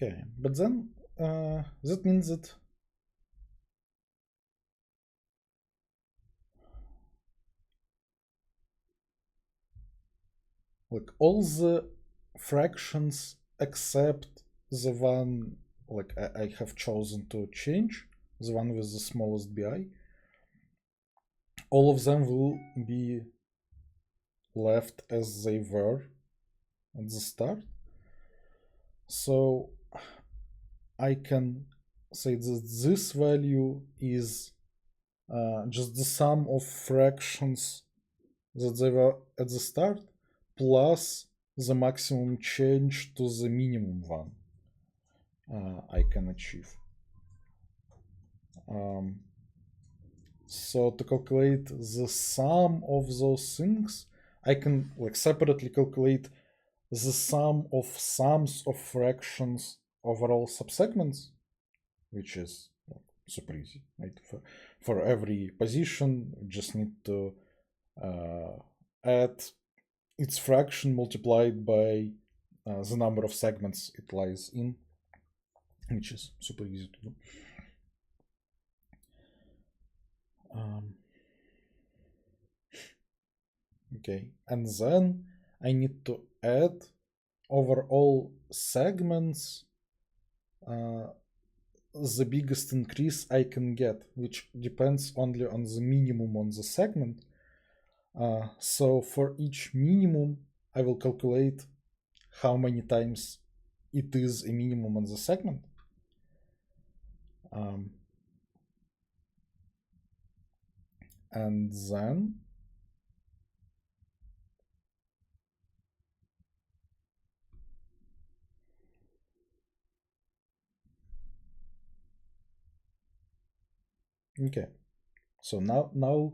Okay, but then that means that like all the fractions except the one like I have chosen to change, the one with the smallest bi, all of them will be left as they were at the start. So I can say that this value is just the sum of fractions that they were at the start plus the maximum change to the minimum one I can achieve. So to calculate the sum of those things, I can like separately calculate the sum of sums of fractions over all subsegments, which is super easy, right? For every position, you just need to add its fraction multiplied by the number of segments it lies in, which is super easy to do. Okay, and then I need to add over all segments the biggest increase I can get, which depends only on the minimum on the segment. So for each minimum, I will calculate how many times it is a minimum on the segment. And then okay, so now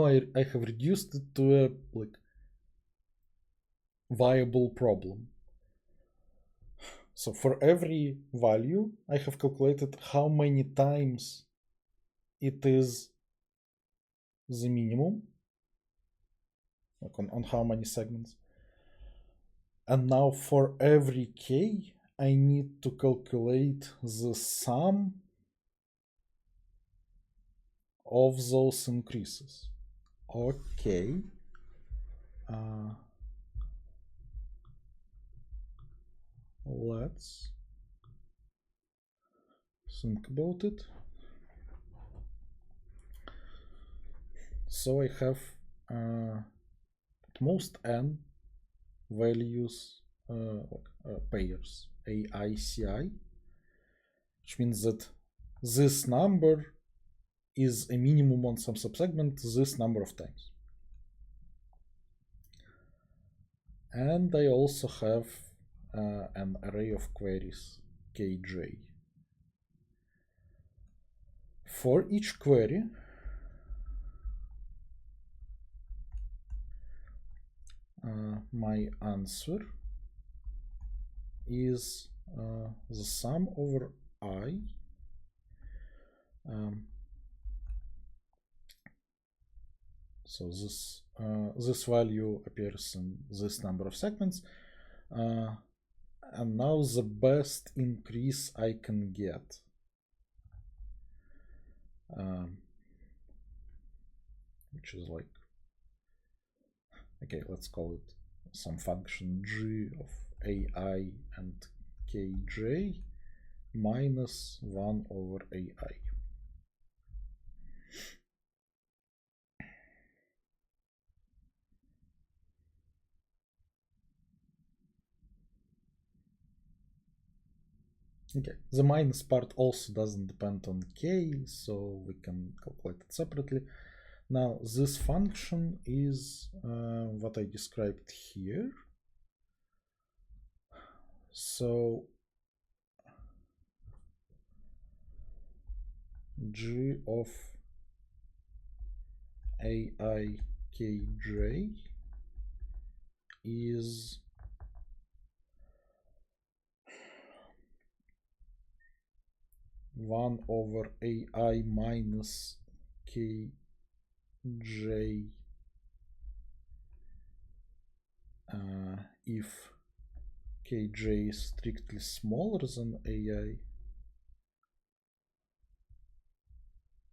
I have reduced it to a like viable problem. So for every value, I have calculated how many times it is the minimum, like on how many segments. And now for every k, I need to calculate the sum of those increases. Okay. Let's think about it. So I have at most n values pairs AICI, which means that this number is a minimum on some subsegment this number of times. And I also have an array of queries kj. For each query, my answer is the sum over I so this value appears in this number of segments, and now the best increase I can get, which is like, okay, let's call it some function g of ai and kj minus 1 over ai. Okay, the minus part also doesn't depend on k, so we can calculate it separately. Now this function is what I described here. So g of aikj is one over ai minus kj if kj is strictly smaller than ai,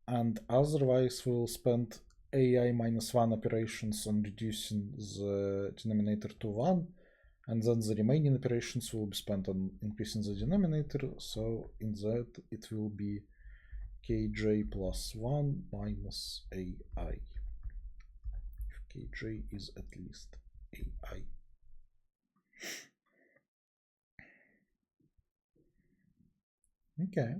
and otherwise we'll spend ai minus 1 operations on reducing the denominator to 1, and then the remaining operations will be spent on increasing the denominator, so in that it will be kj plus 1 minus ai, if kj is at least ai. Okay.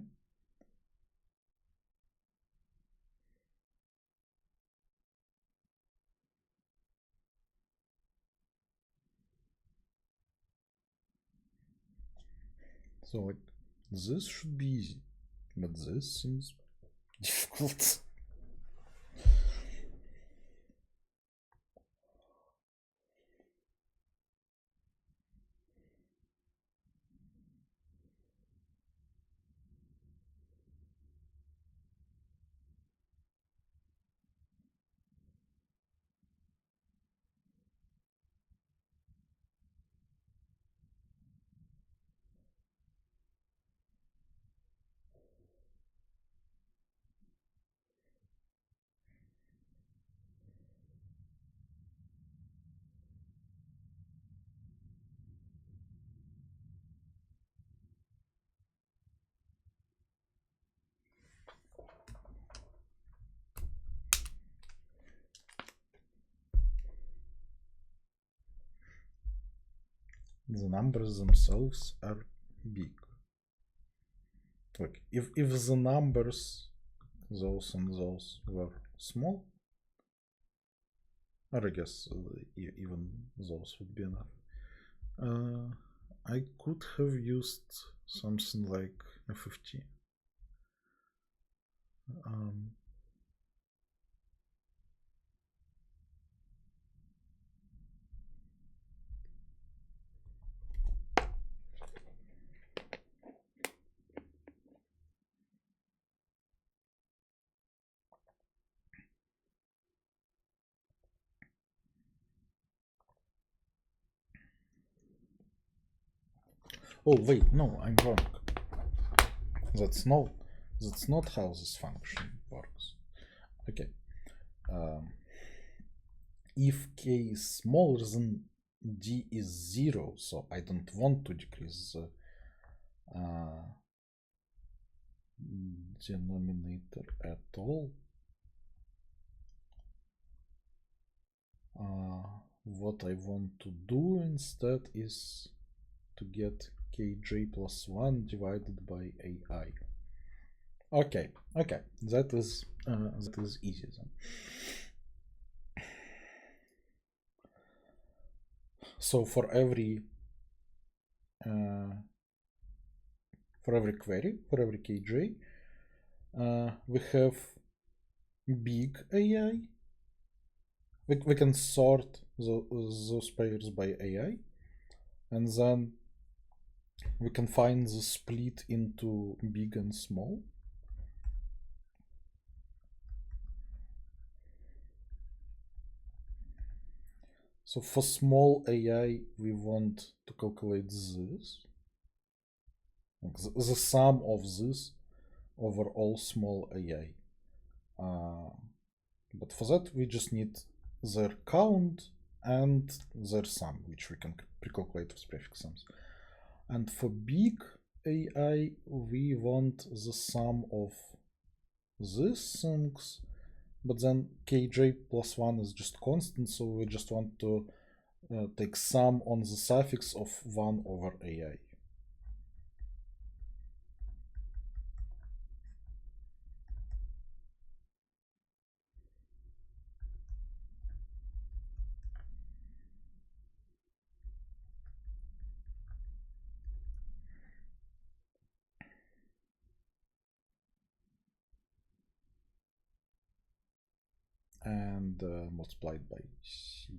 So like this should be easy. but this seems difficult. The numbers themselves are big. Like if the numbers, those and those, were small, or I guess even those would be enough, I could have used something like FFT. Oh wait, no, I'm wrong. That's not how this function works. Okay. If k is smaller than d is 0, so I don't want to decrease the denominator at all, what I want to do instead is to get kj plus 1 divided by ai. Okay, that is easy then. So for every query, for every kj, we have big AI. We can sort those pairs by AI, and then we can find the split into big and small. So for small AI, we want to calculate this, the sum of this over all small AI. But for that, we just need their count and their sum, which we can pre-calculate with prefix sums. And for big AI, we want the sum of these things, but then kj plus 1 is just constant, so we just want to take sum on the suffix of 1 over AI. And multiplied by ci.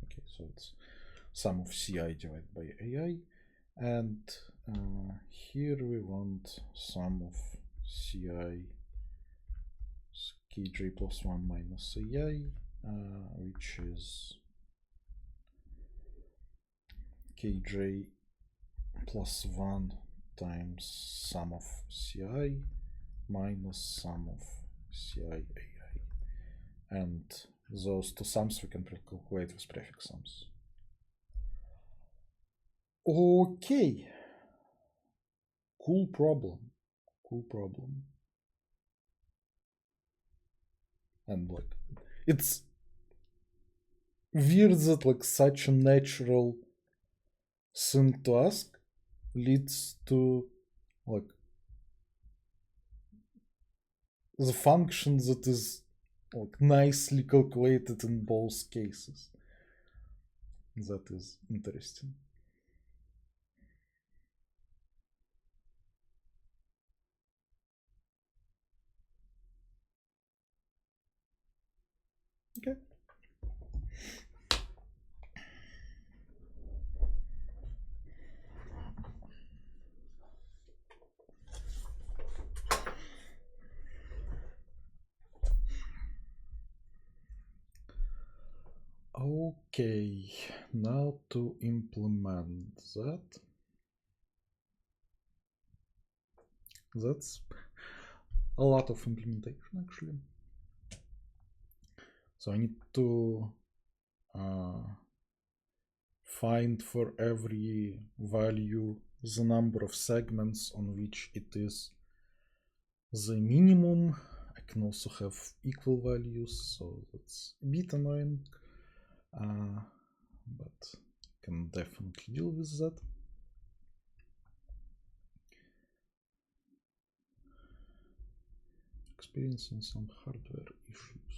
Okay, so it's sum of ci divided by ai, and here we want sum of ci kj plus 1 minus ai, which is kj plus 1 times sum of ci minus sum of ci ai, and those two sums we can calculate with prefix sums. Okay, cool problem. And like, it's weird that like such a natural thing to ask leads to like the function that is like nicely calculated in both cases. That is interesting. Okay, now to implement that. That's a lot of implementation actually. So I need to find for every value the number of segments on which it is the minimum. I can also have equal values, so that's a bit annoying, but I can definitely deal with that. Experiencing some hardware issues.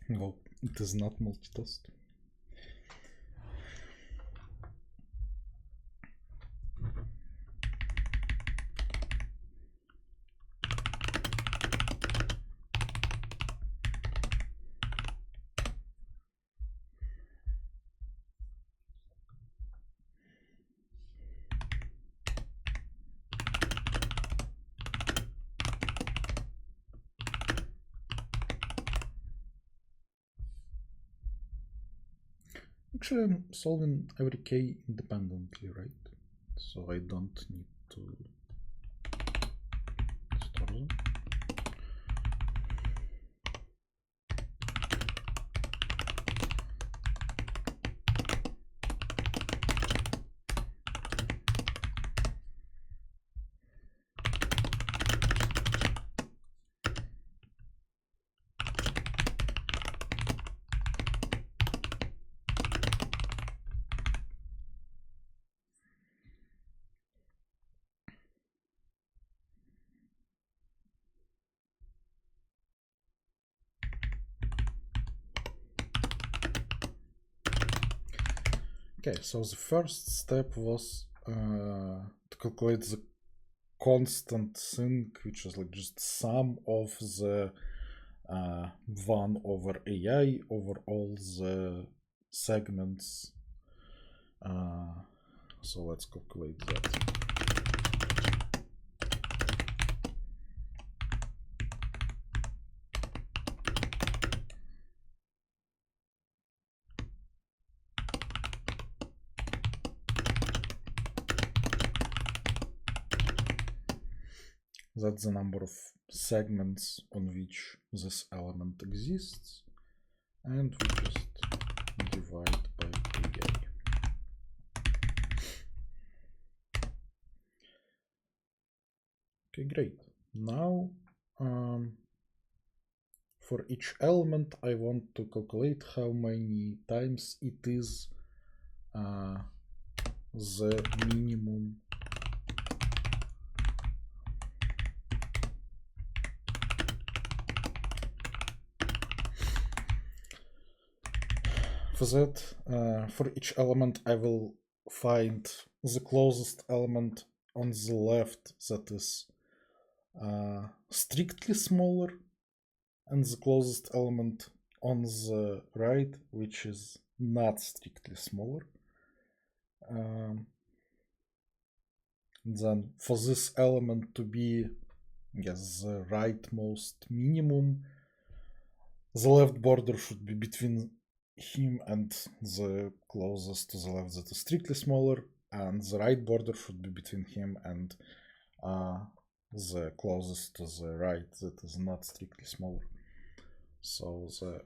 Well, it is not multitask. Actually, I'm solving every k independently, right? So I don't need to store them. Okay, so the first step was to calculate the constant thing, which is like just sum of the 1 over AI over all the segments. So let's calculate that. That's the number of segments on which this element exists, and we just divide by AI. Okay, great. Now, for each element, I want to calculate how many times it is the minimum for that. For each element, I will find the closest element on the left that is strictly smaller, and the closest element on the right, which is not strictly smaller. Then for this element to be, I guess, the rightmost minimum, the left border should be between him and the closest to the left that is strictly smaller, and the right border should be between him and the closest to the right that is not strictly smaller. So the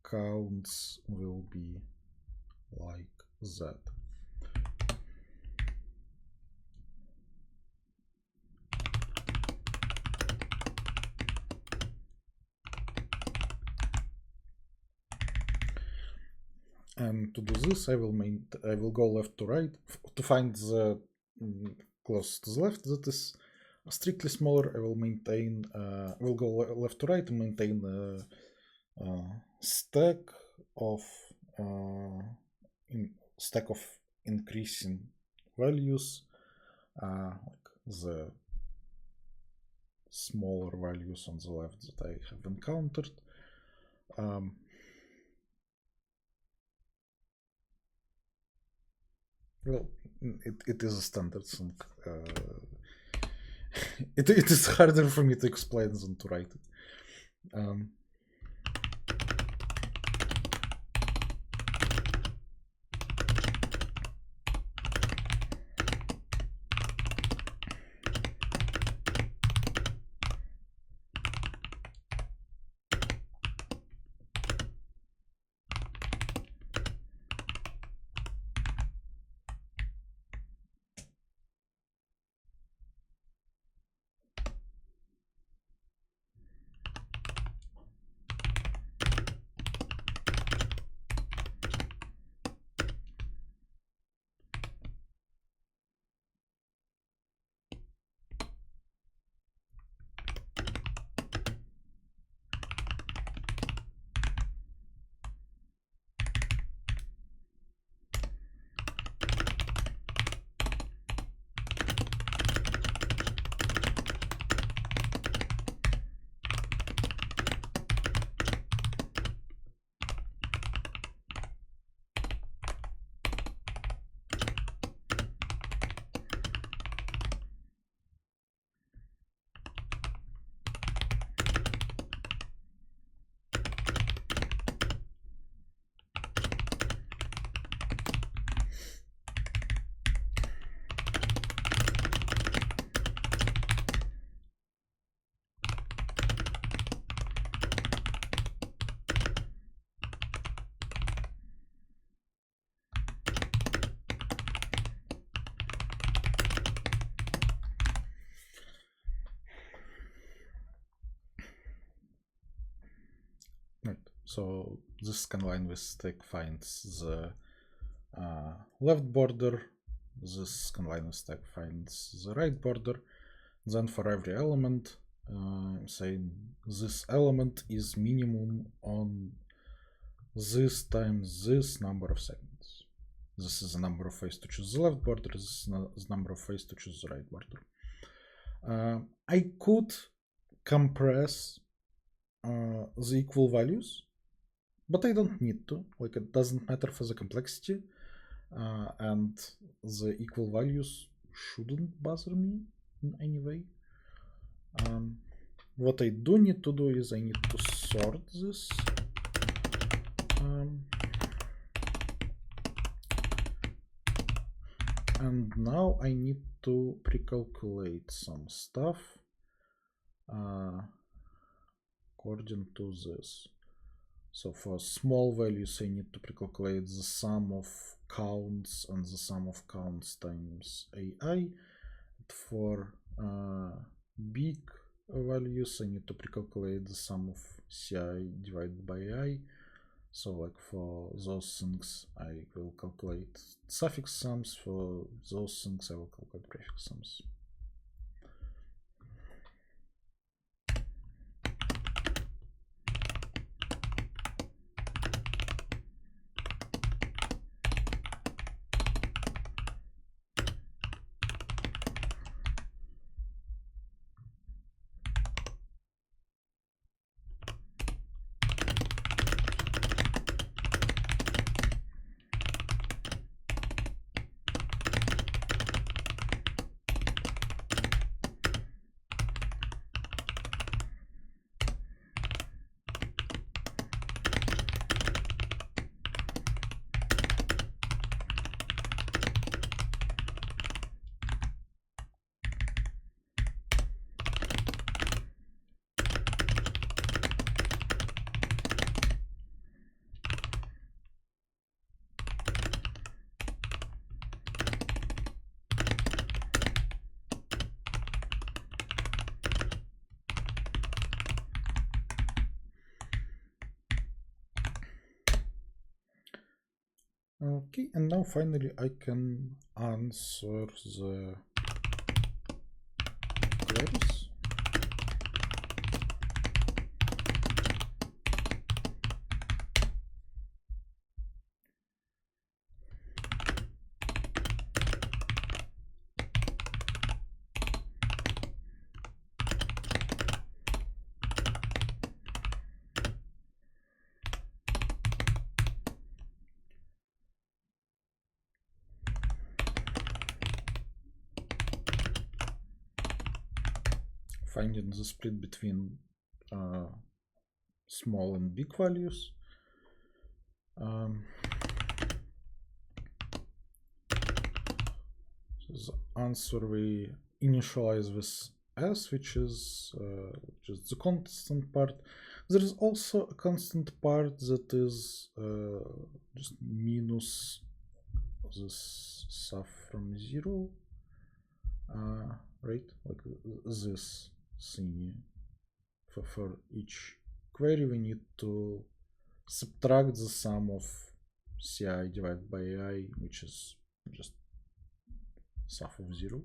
counts will be like that. And to do this, I will go left to right to find the closest to the left that is strictly smaller. I will maintain. Will go left to right and maintain a stack of increasing values, like the smaller values on the left that I have encountered. Well, it is a standard thing. It is harder for me to explain than to write it. Right. So this scanline with stack finds the left border. This scanline with stack finds the right border. Then for every element, saying this element is minimum on this times this number of segments. This is the number of ways to choose the left border. This is the number of ways to choose the right border. I could compress the equal values, but I don't need to. Like, it doesn't matter for the complexity, and the equal values shouldn't bother me in any way. What I do need to do is I need to sort this. And now I need to pre-calculate some stuff according to this. So for small values, I need to pre-calculate the sum of counts and the sum of counts times AI. For big values, I need to pre-calculate the sum of CI divided by AI. So like for those things, I will calculate suffix sums. For those things, I will calculate prefix sums. Okay, and now finally I can answer the queries. finding the split between small and big values. So the answer we initialize with s, which is just the constant part. There is also a constant part that is just minus this stuff from 0, right? Like this thing. For each query, we need to subtract the sum of ci divided by ai, which is just stuff of 0.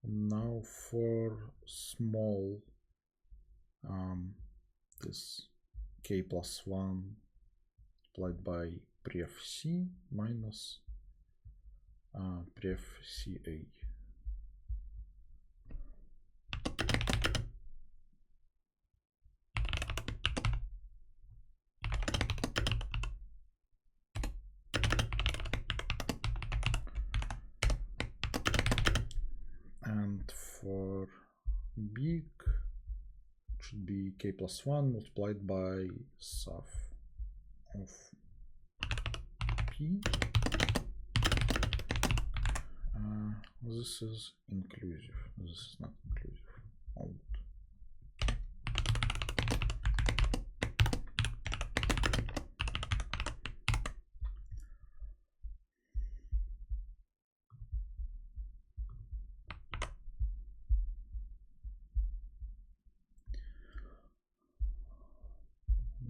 Now for small, this k plus 1 multiplied by pref c minus pref ca. And for big, it should be k plus 1 multiplied by sum of p. This is inclusive. This is not inclusive. All good.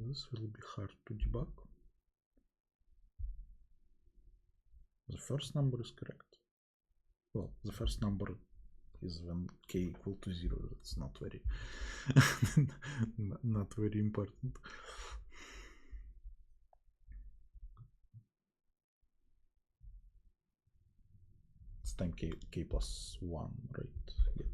This will be hard to debug. The first number is correct. Well, the first number is when k equal to 0. That's not very not very important. It's time k plus 1, right? Yeah.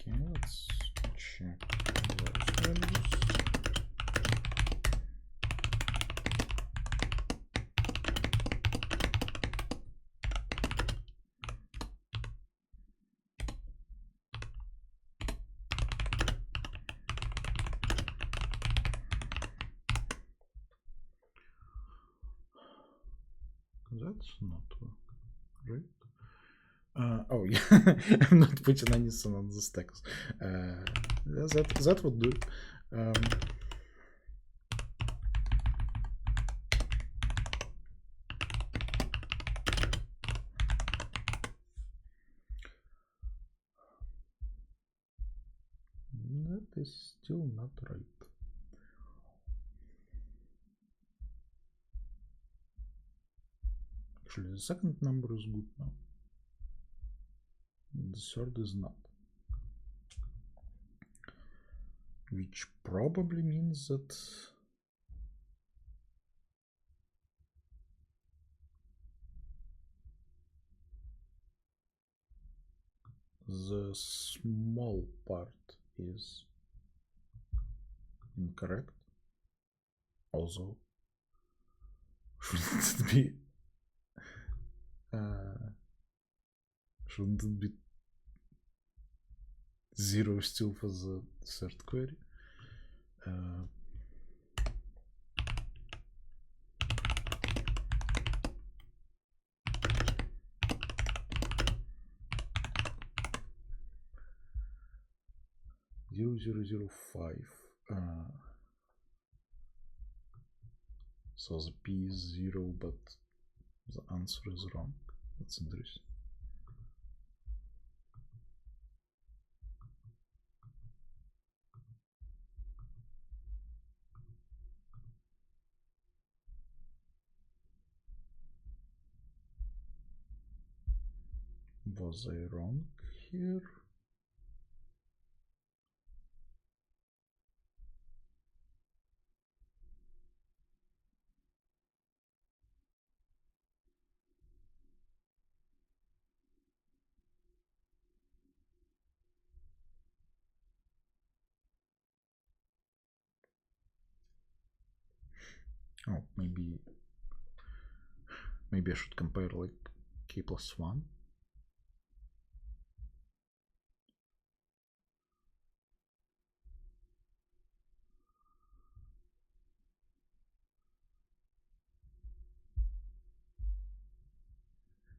Okay, let's check those values. That's not right. Oh yeah, I'm not putting anything on the stacks. That would do. That is still not right. Actually, the second number is good now. The third is not. Which probably means that the small part is incorrect. Also, shouldn't it be 0 still for the third query? 0005. So the P is 0, but the answer is wrong. That's interesting. Was I wrong here? Oh, maybe I should compare like k plus 1.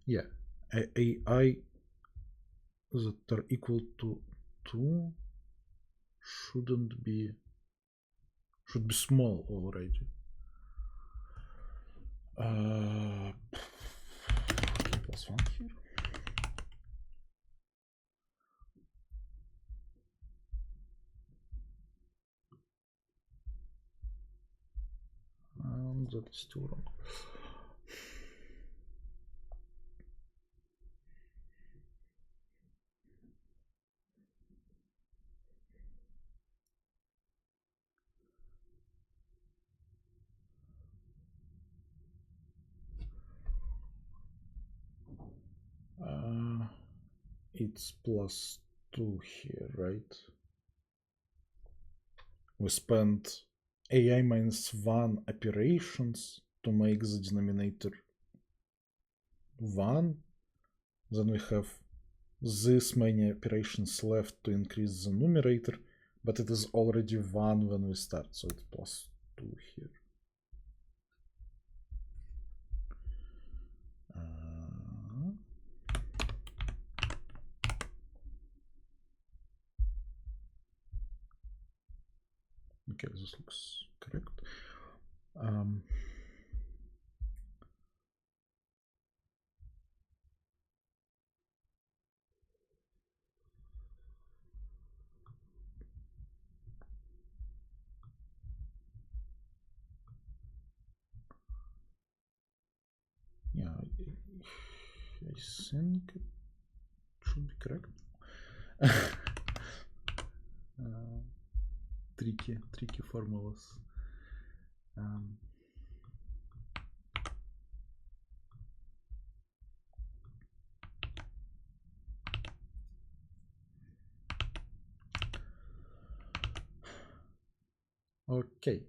Yeah, AI that are equal to 2 should be small already. K plus 1 here. And that is still wrong. It's plus 2 here, right? We spent AI minus 1 operations to make the denominator 1. Then we have this many operations left to increase the numerator, but it is already 1 when we start, so it's plus 2 here. Okay, this looks correct. Yeah, I think it should be correct. Tricky formulas. Okay,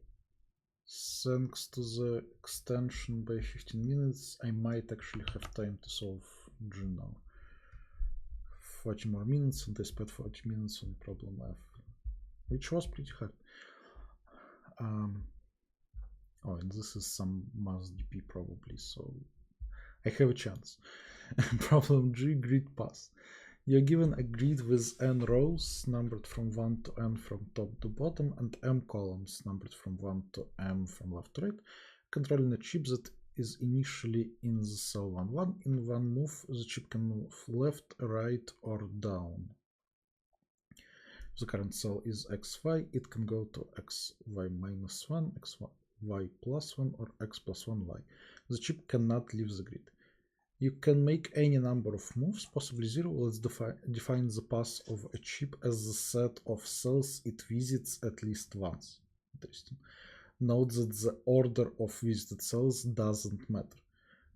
thanks to the extension by 15 minutes, I might actually have time to solve G now. 40 more minutes, and I spent 40 minutes on problem F, which was pretty hard. Oh, and this is some mass DP probably, so I have a chance. Problem G, grid path. You're given a grid with n rows numbered from 1 to n from top to bottom and m columns numbered from 1 to m from left to right, controlling a chip that is initially in the cell 1, 1. In one move, the chip can move left, right, or down. If the current cell is xy, it can go to xy minus 1, xy plus 1, or x plus 1y. The chip cannot leave the grid. You can make any number of moves, possibly 0. Let's define the path of a chip as the set of cells it visits at least once. Interesting. Note that the order of visited cells doesn't matter.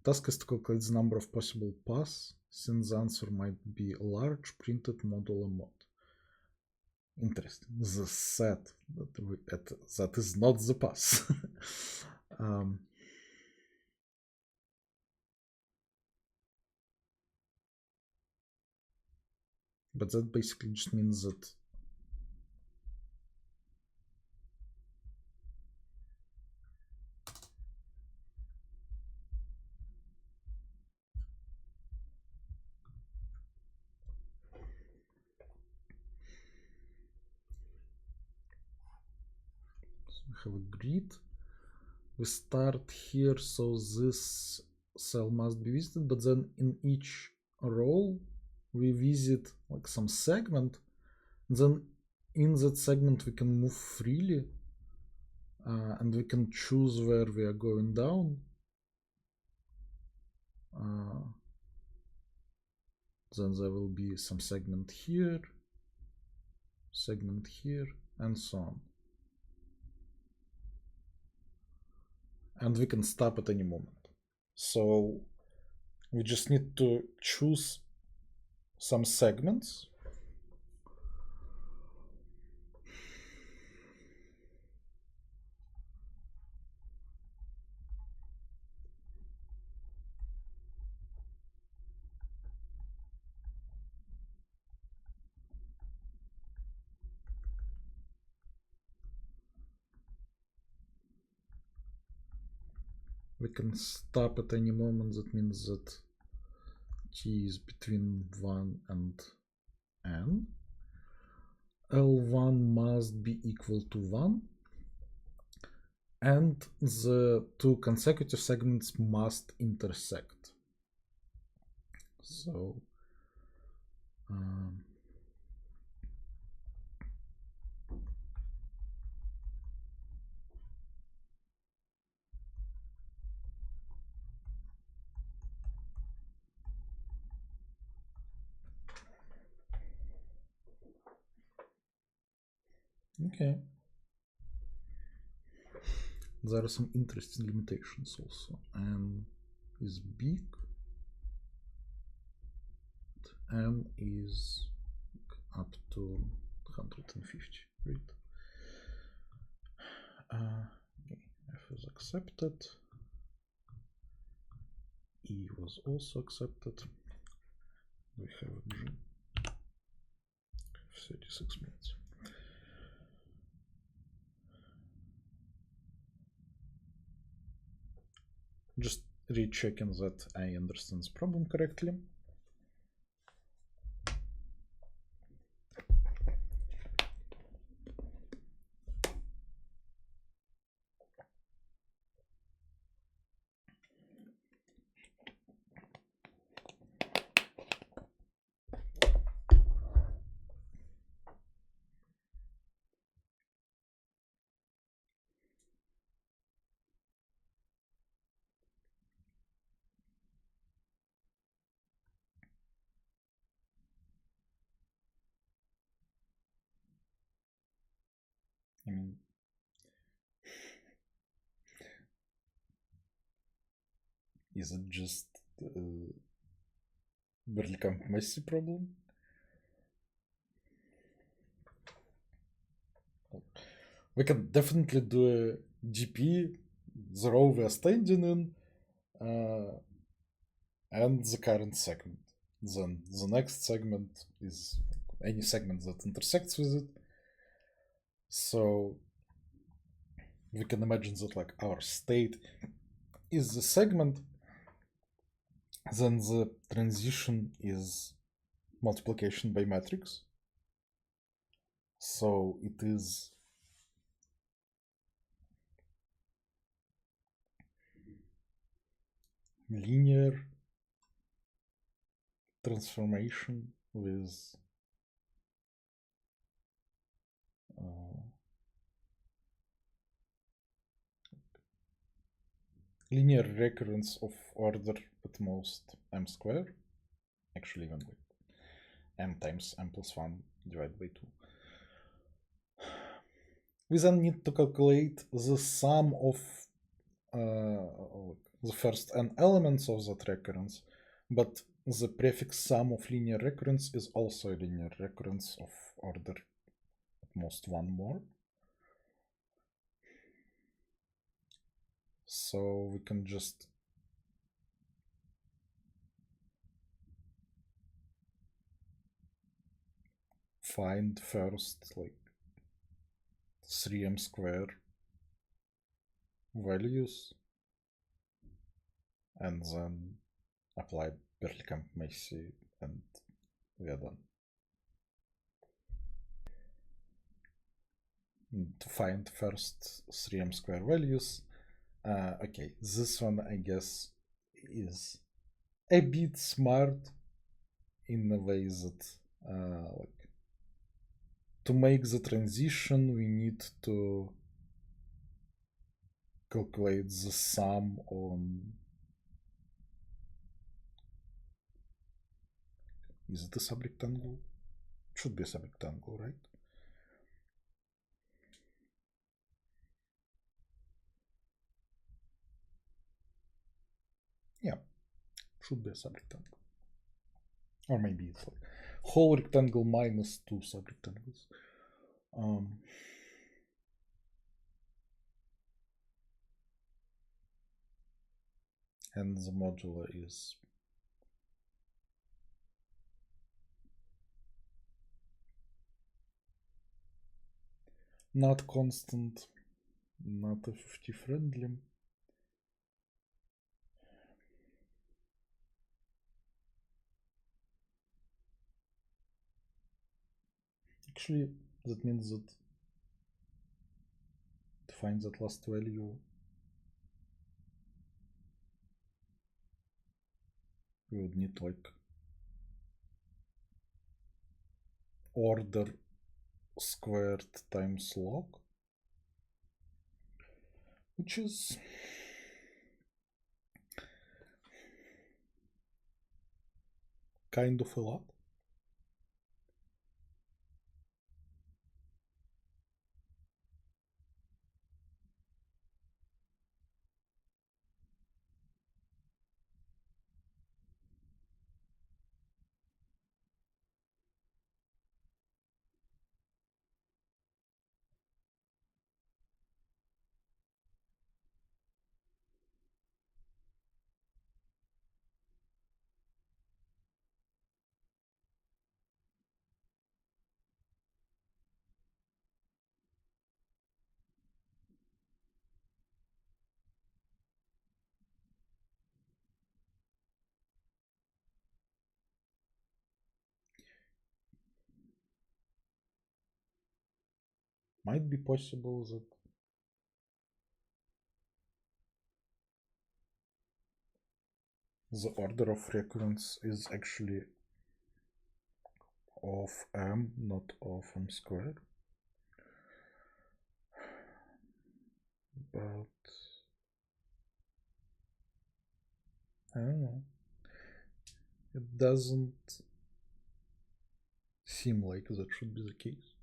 Task is to calculate the number of possible paths, since the answer might be large, printed modulo mod. Interesting. The set that is not the path. But that basically just means that we have a grid. We start here, so this cell must be visited, but then in each row we visit like some segment. Then in that segment we can move freely, and we can choose where we are going down. Then there will be some segment here, and so on. And we can stop at any moment. So we just need to choose some segments. We can stop at any moment. That means that t is between 1 and n. L1 must be equal to 1. And the two consecutive segments must intersect. So okay. There are some interesting limitations also. N is big. M is up to 150, right? Okay. F is accepted. E was also accepted. We have G. 36 minutes. Just rechecking that I understand this problem correctly. I mean, is it just Berlekamp Messi problem? We can definitely do a GP, the row we are standing in, and the current segment. Then the next segment is any segment that intersects with it. So we can imagine that like our state is the segment, then the transition is multiplication by matrix. So it is linear transformation with linear recurrence of order at most m square, actually even like m times m plus 1 divided by 2. We then need to calculate the sum of the first n elements of that recurrence, but the prefix sum of linear recurrence is also a linear recurrence of order at most 1 more. So we can just find first like 3m square values and then apply Berlekamp-Macy and we are done. To find first 3m square values, okay, this one I guess is a bit smart in a way that like to make the transition we need to calculate the sum on, is it a subrectangle? It should be a subrectangle, right? Yeah, should be a subrectangle. Or maybe it's like whole rectangle minus 2 subrectangles. And the modular is not constant, not FFT friendly. Actually, that means that to find that last value, we would need like order squared times log, which is kind of a lot. Might be possible that the order of recurrence is actually of m, not of m squared. But I don't know. It doesn't seem like that should be the case.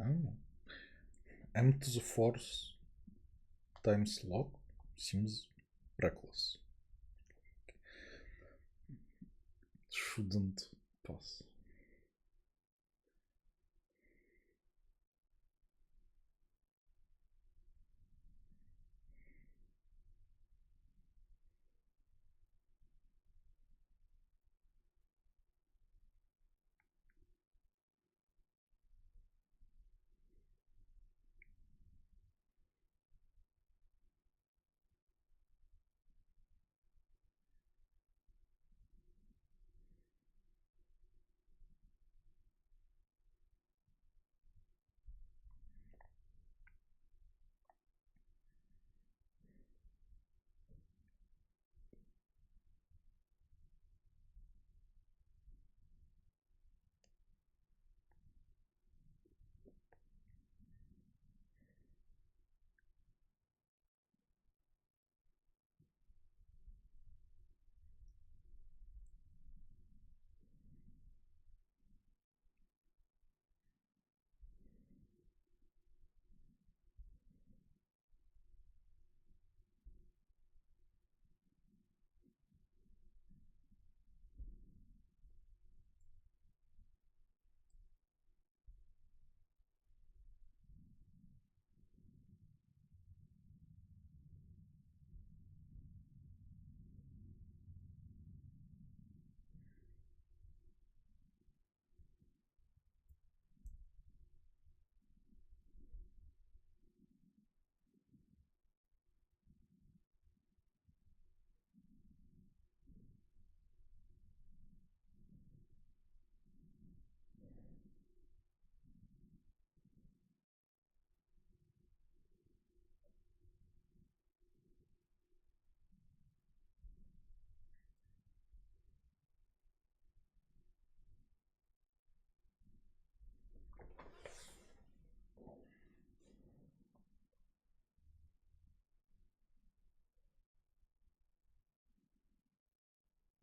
Oh. M to the fourth times log seems reckless. Shouldn't pass.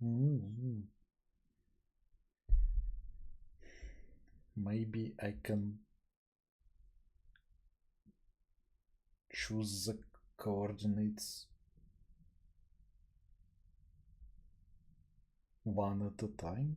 Mm. Maybe I can choose the coordinates one at a time.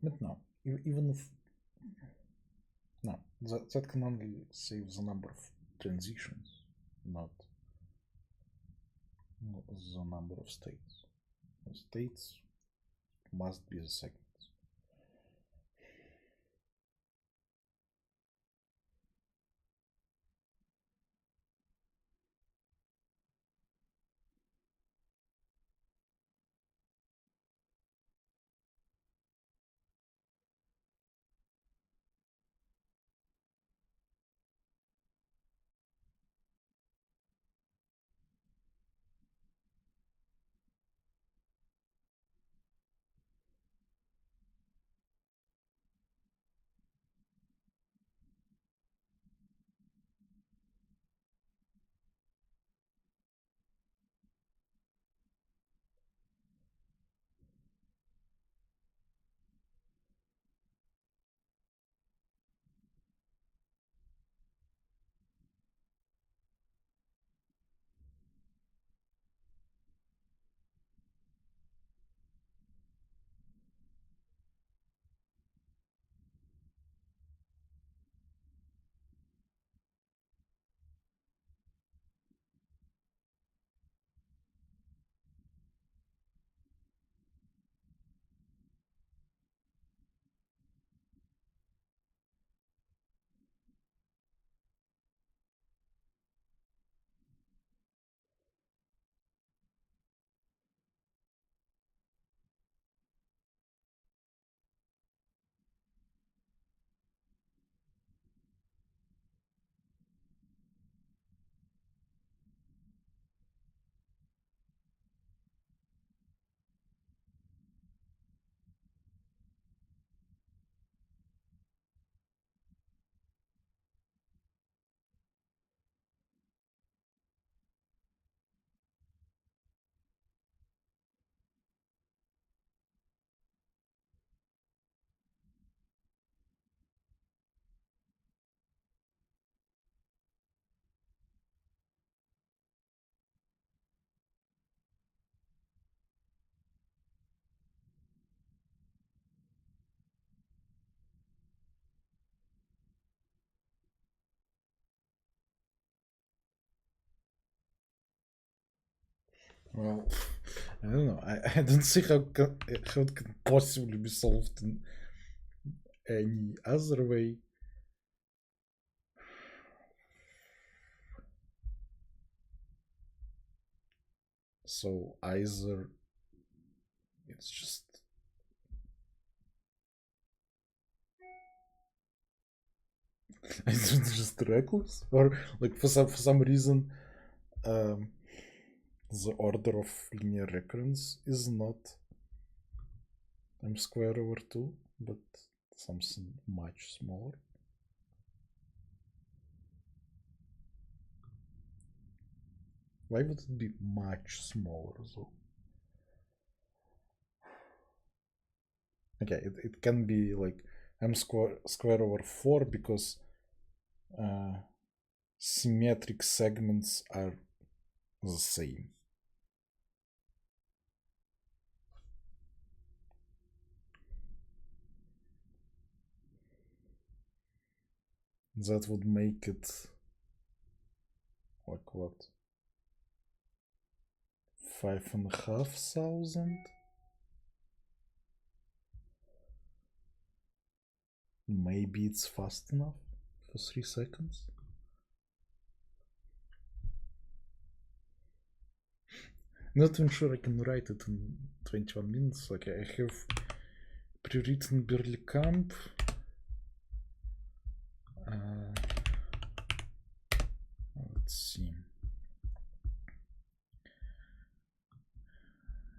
But no, even if no, that can only save the number of transitions, not the number of states. The states must be the segments. Well, I don't know. I don't see how it can possibly be solved in any other way. So either it's just it's just reckless, or like for some reason, um, the order of linear recurrence is not m square over 2, but something much smaller. Why would it be much smaller though? Okay, it can be like m square over 4 because symmetric segments are the same. That would make it like what? 5,500? Maybe it's fast enough for 3 seconds. Not even sure I can write it in 21 minutes. Okay, I have pre-written Berlekamp. Let's see.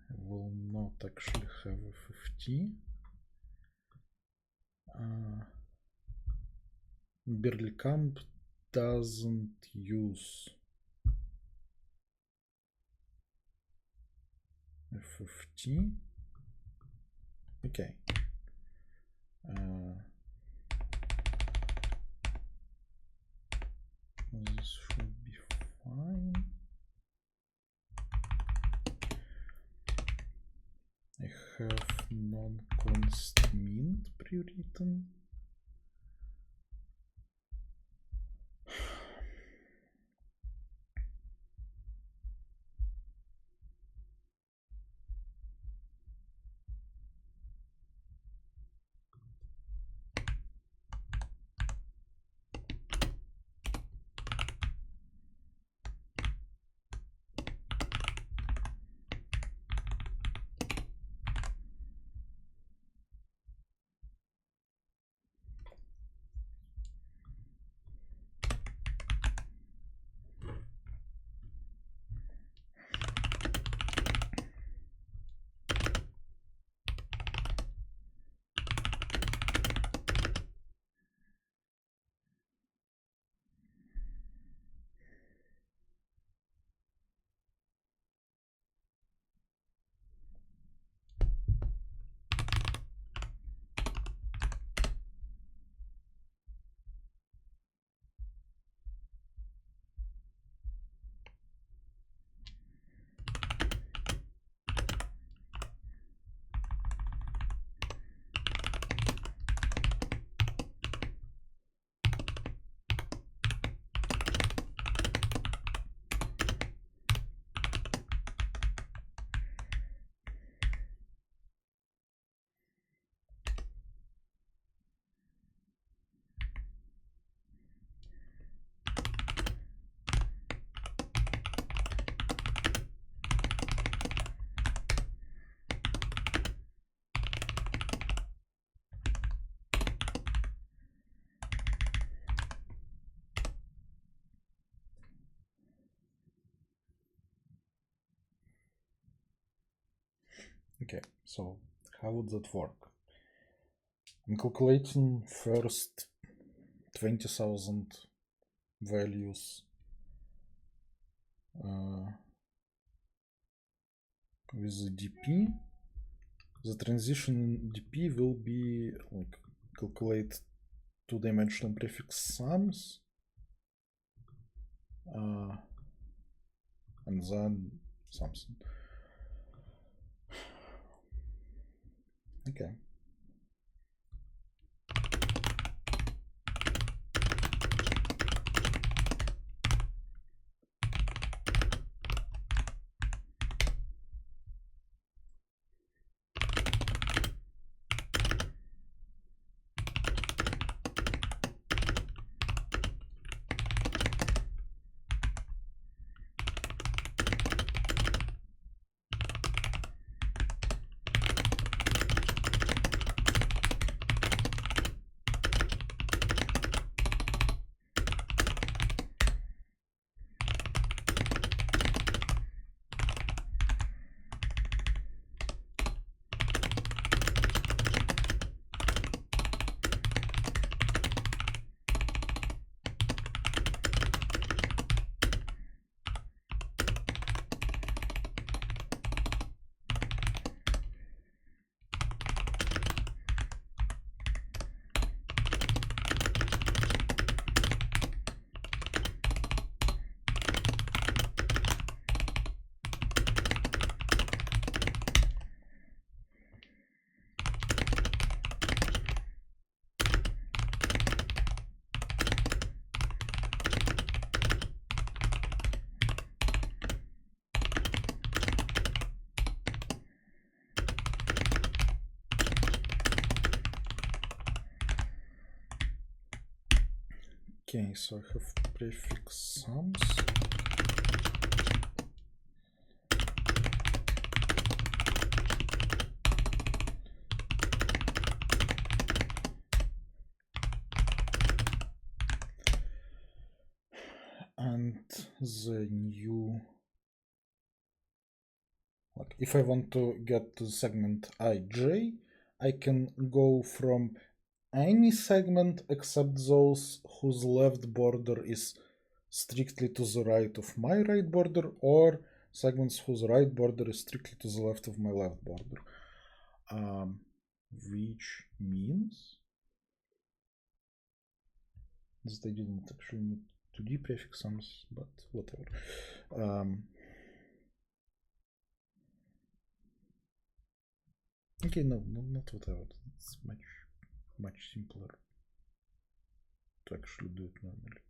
I will not actually have FFT. Berlekamp doesn't use FFT. Okay. This should be fine. I have non-const mint pre-written. Okay, so how would that work? I'm calculating first 20,000 values with the DP. The transition DP will be like calculate two-dimensional prefix sums and then something. Okay. Okay, so I have prefix sums. And the new, like if I want to get to the segment ij, I can go from any segment except those whose left border is strictly to the right of my right border, or segments whose right border is strictly to the left of my left border. Which means that I didn't actually need 2D prefix sums, but whatever. Okay, no, not whatever. It's much simpler to actually do it normally.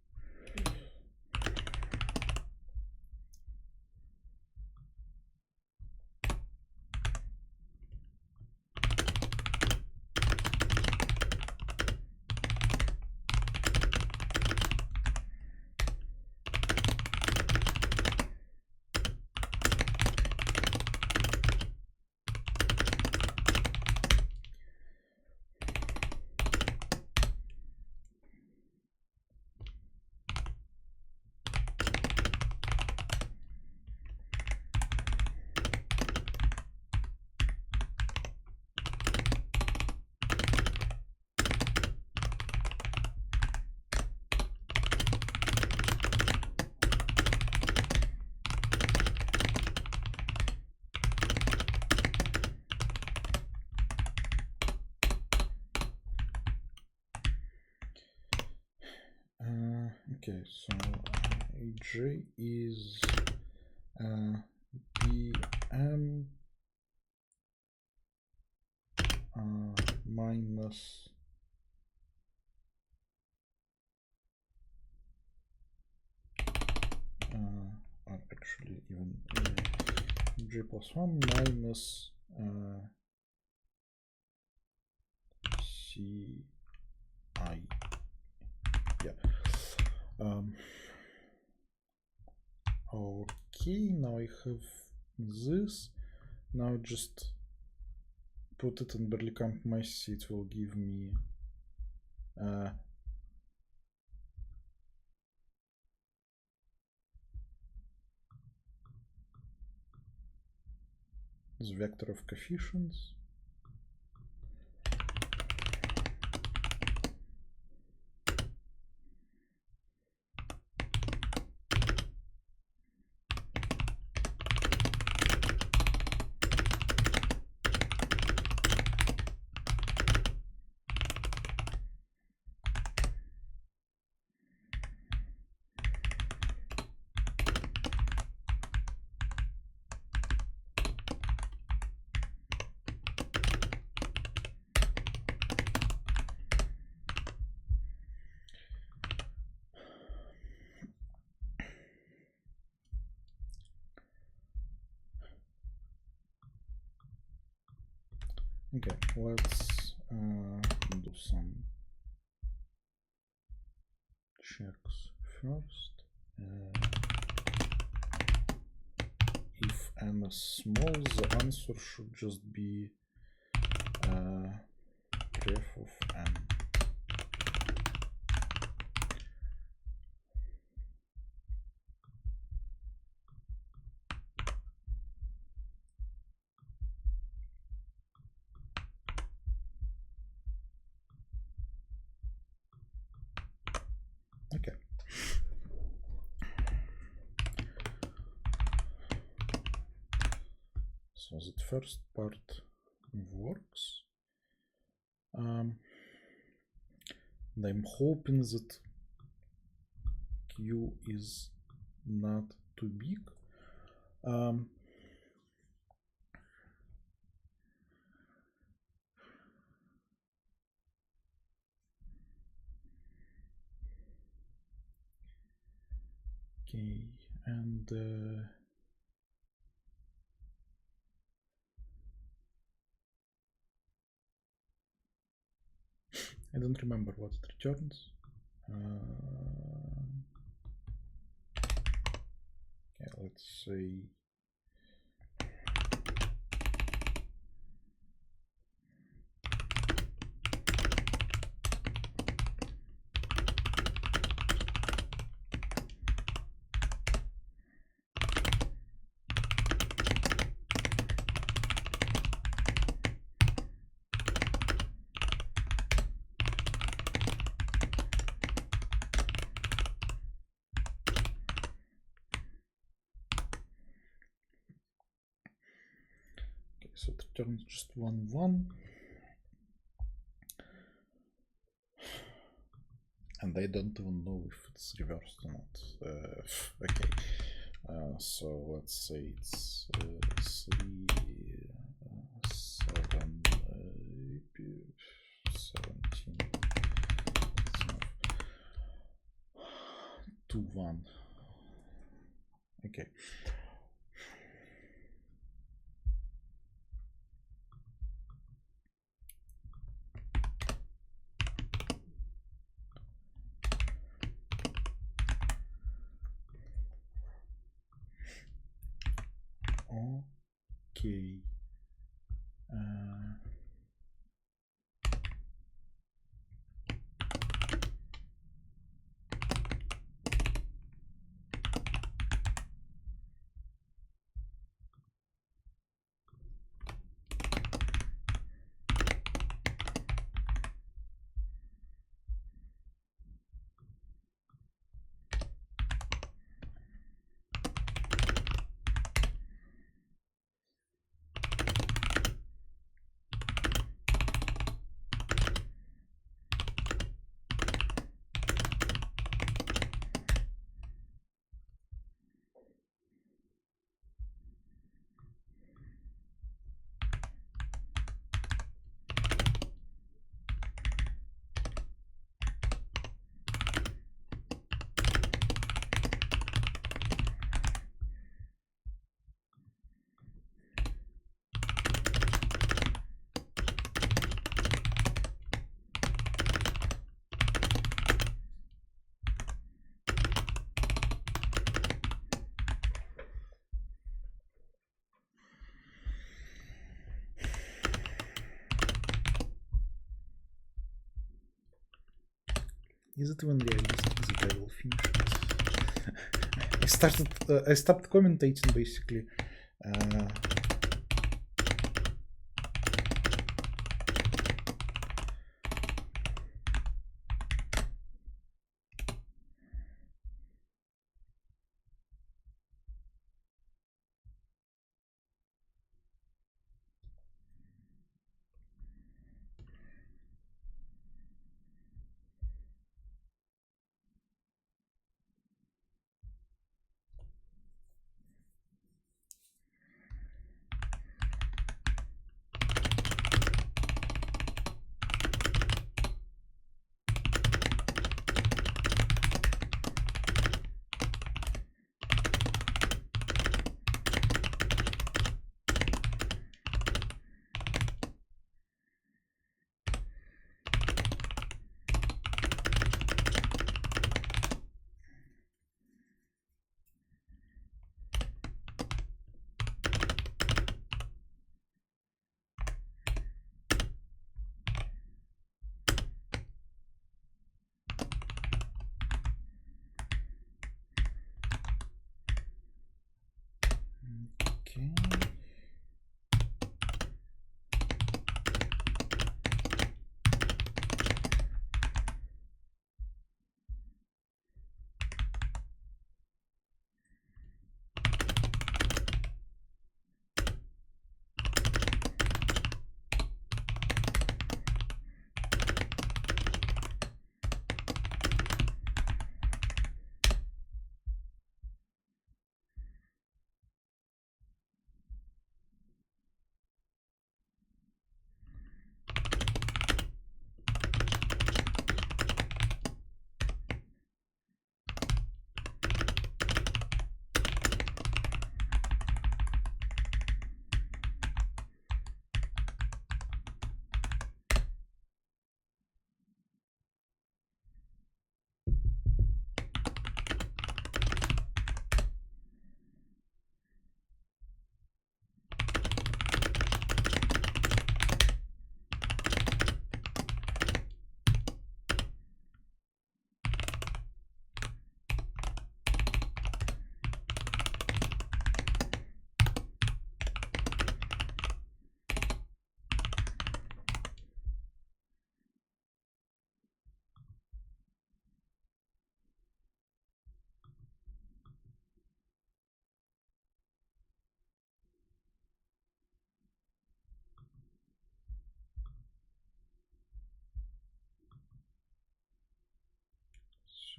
Okay, so aj is bm minus or actually even j plus 1 minus ci. Yeah. Okay, now I have this. Now just put it in Berlekamp Messi. It will give me this vector of coefficients. Okay, let's do some checks first. If n is small, the answer should just be ref of n. Okay. So that first part works. And I'm hoping that Q is not too big. Okay, and I don't remember what it returns. Yeah, let's say so it returns just 1, 1. And I don't even know if it's reversed or not. Okay, so let's say it's 3, 7, 17. 2, 1. Okay. Okay. Is it even realistic that I will finish it? I stopped commentating basically.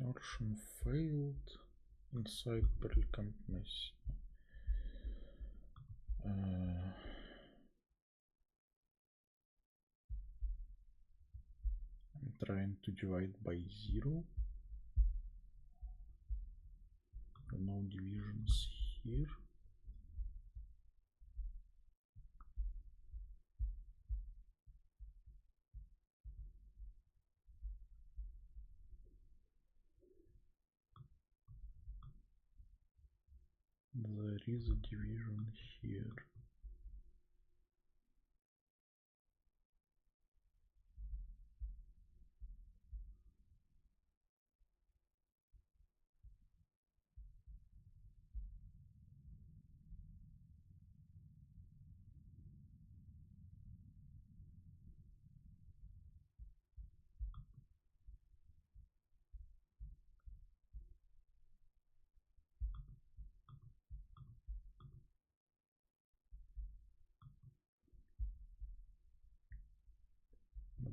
Insertion failed inside Berlekamp Messi. I'm trying to divide by 0. No divisions here. There is a division here.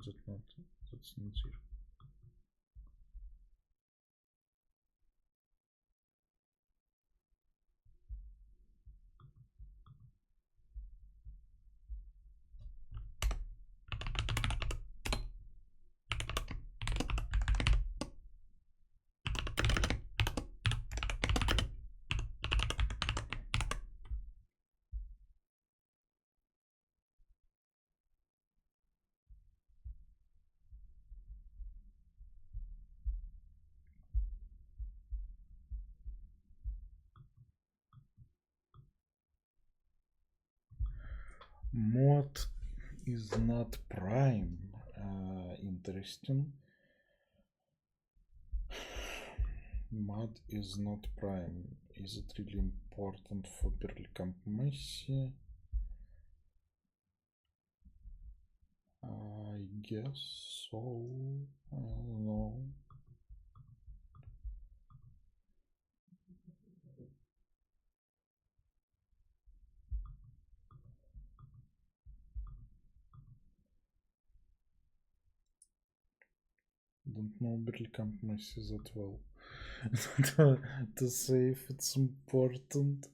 But that's not 0. Mod is not prime. Interesting. Mod is not prime. Is it really important for Berlekamp Messi? I guess so. I don't know. Don't know Berlekamp Messi that well to say if it's important.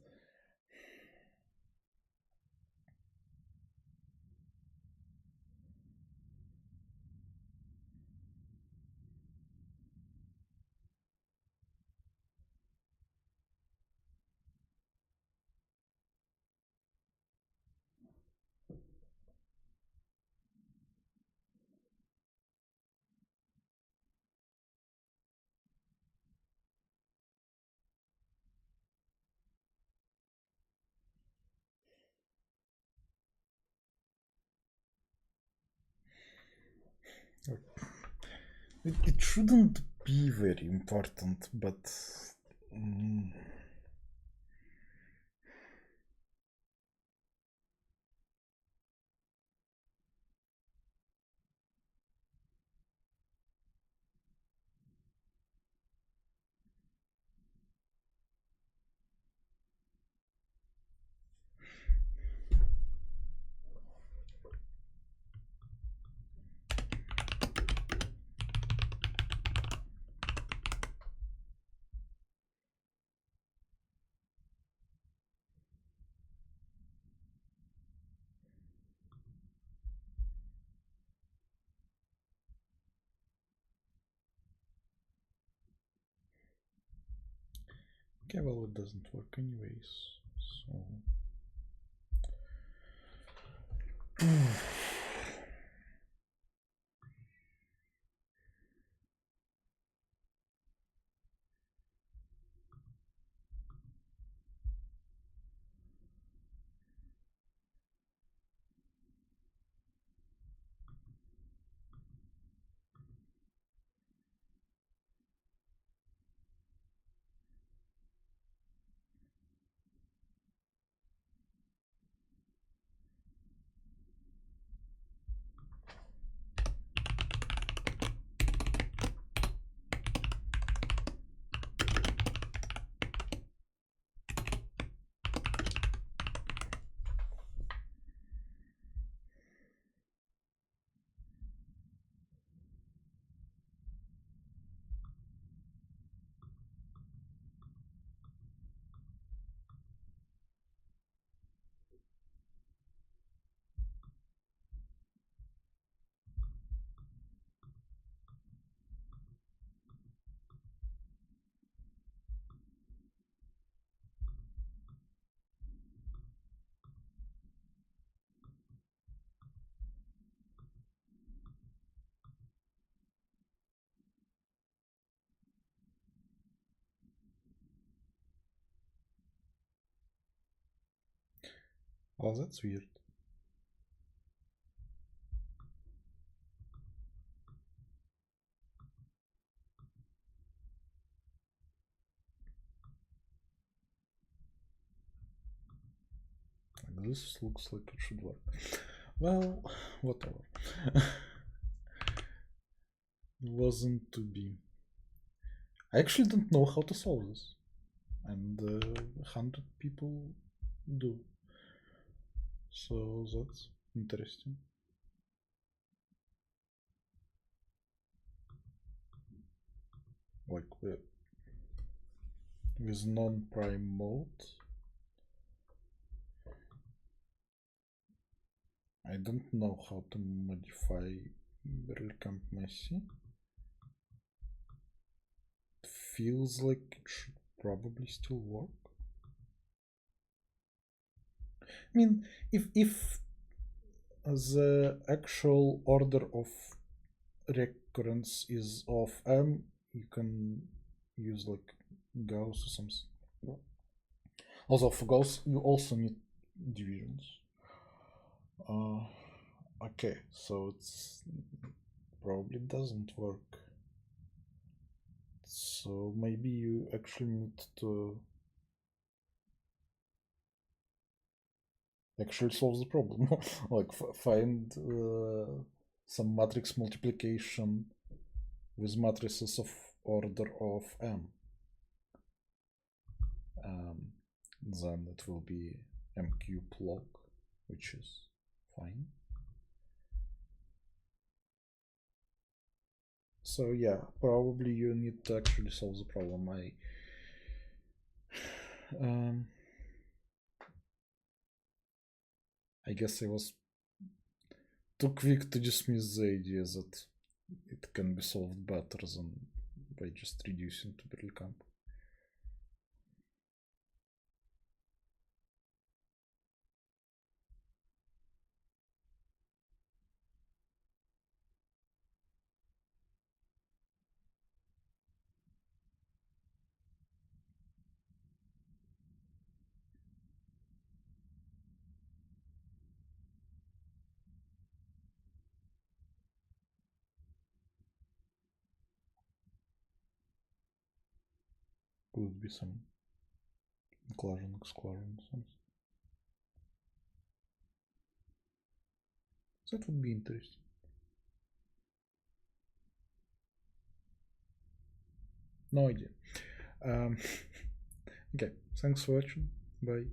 It shouldn't be very important, but okay, well, it doesn't work anyways, so Oh, that's weird. This looks like it should work. Well, whatever. Wasn't to be. I actually don't know how to solve this. And 100 people do. So that's interesting. Like with non-prime mode, I don't know how to modify Berlekamp Messi. It feels like it should probably still work. I mean, if the actual order of recurrence is of M, you can use like Gauss or something. Also, for Gauss, you also need divisions. Uh, okay, so it's probably doesn't work. So maybe you actually need to actually solve the problem. Like find some matrix multiplication with matrices of order of m. Then it will be m cube log, which is fine. So yeah, probably you need to actually solve the problem. I guess I was too quick to dismiss the idea that it can be solved better than by just reducing to Berlekamp. Could be some inclusion, exclusion, something. That would be interesting. No idea. Um, okay, thanks for watching. Bye.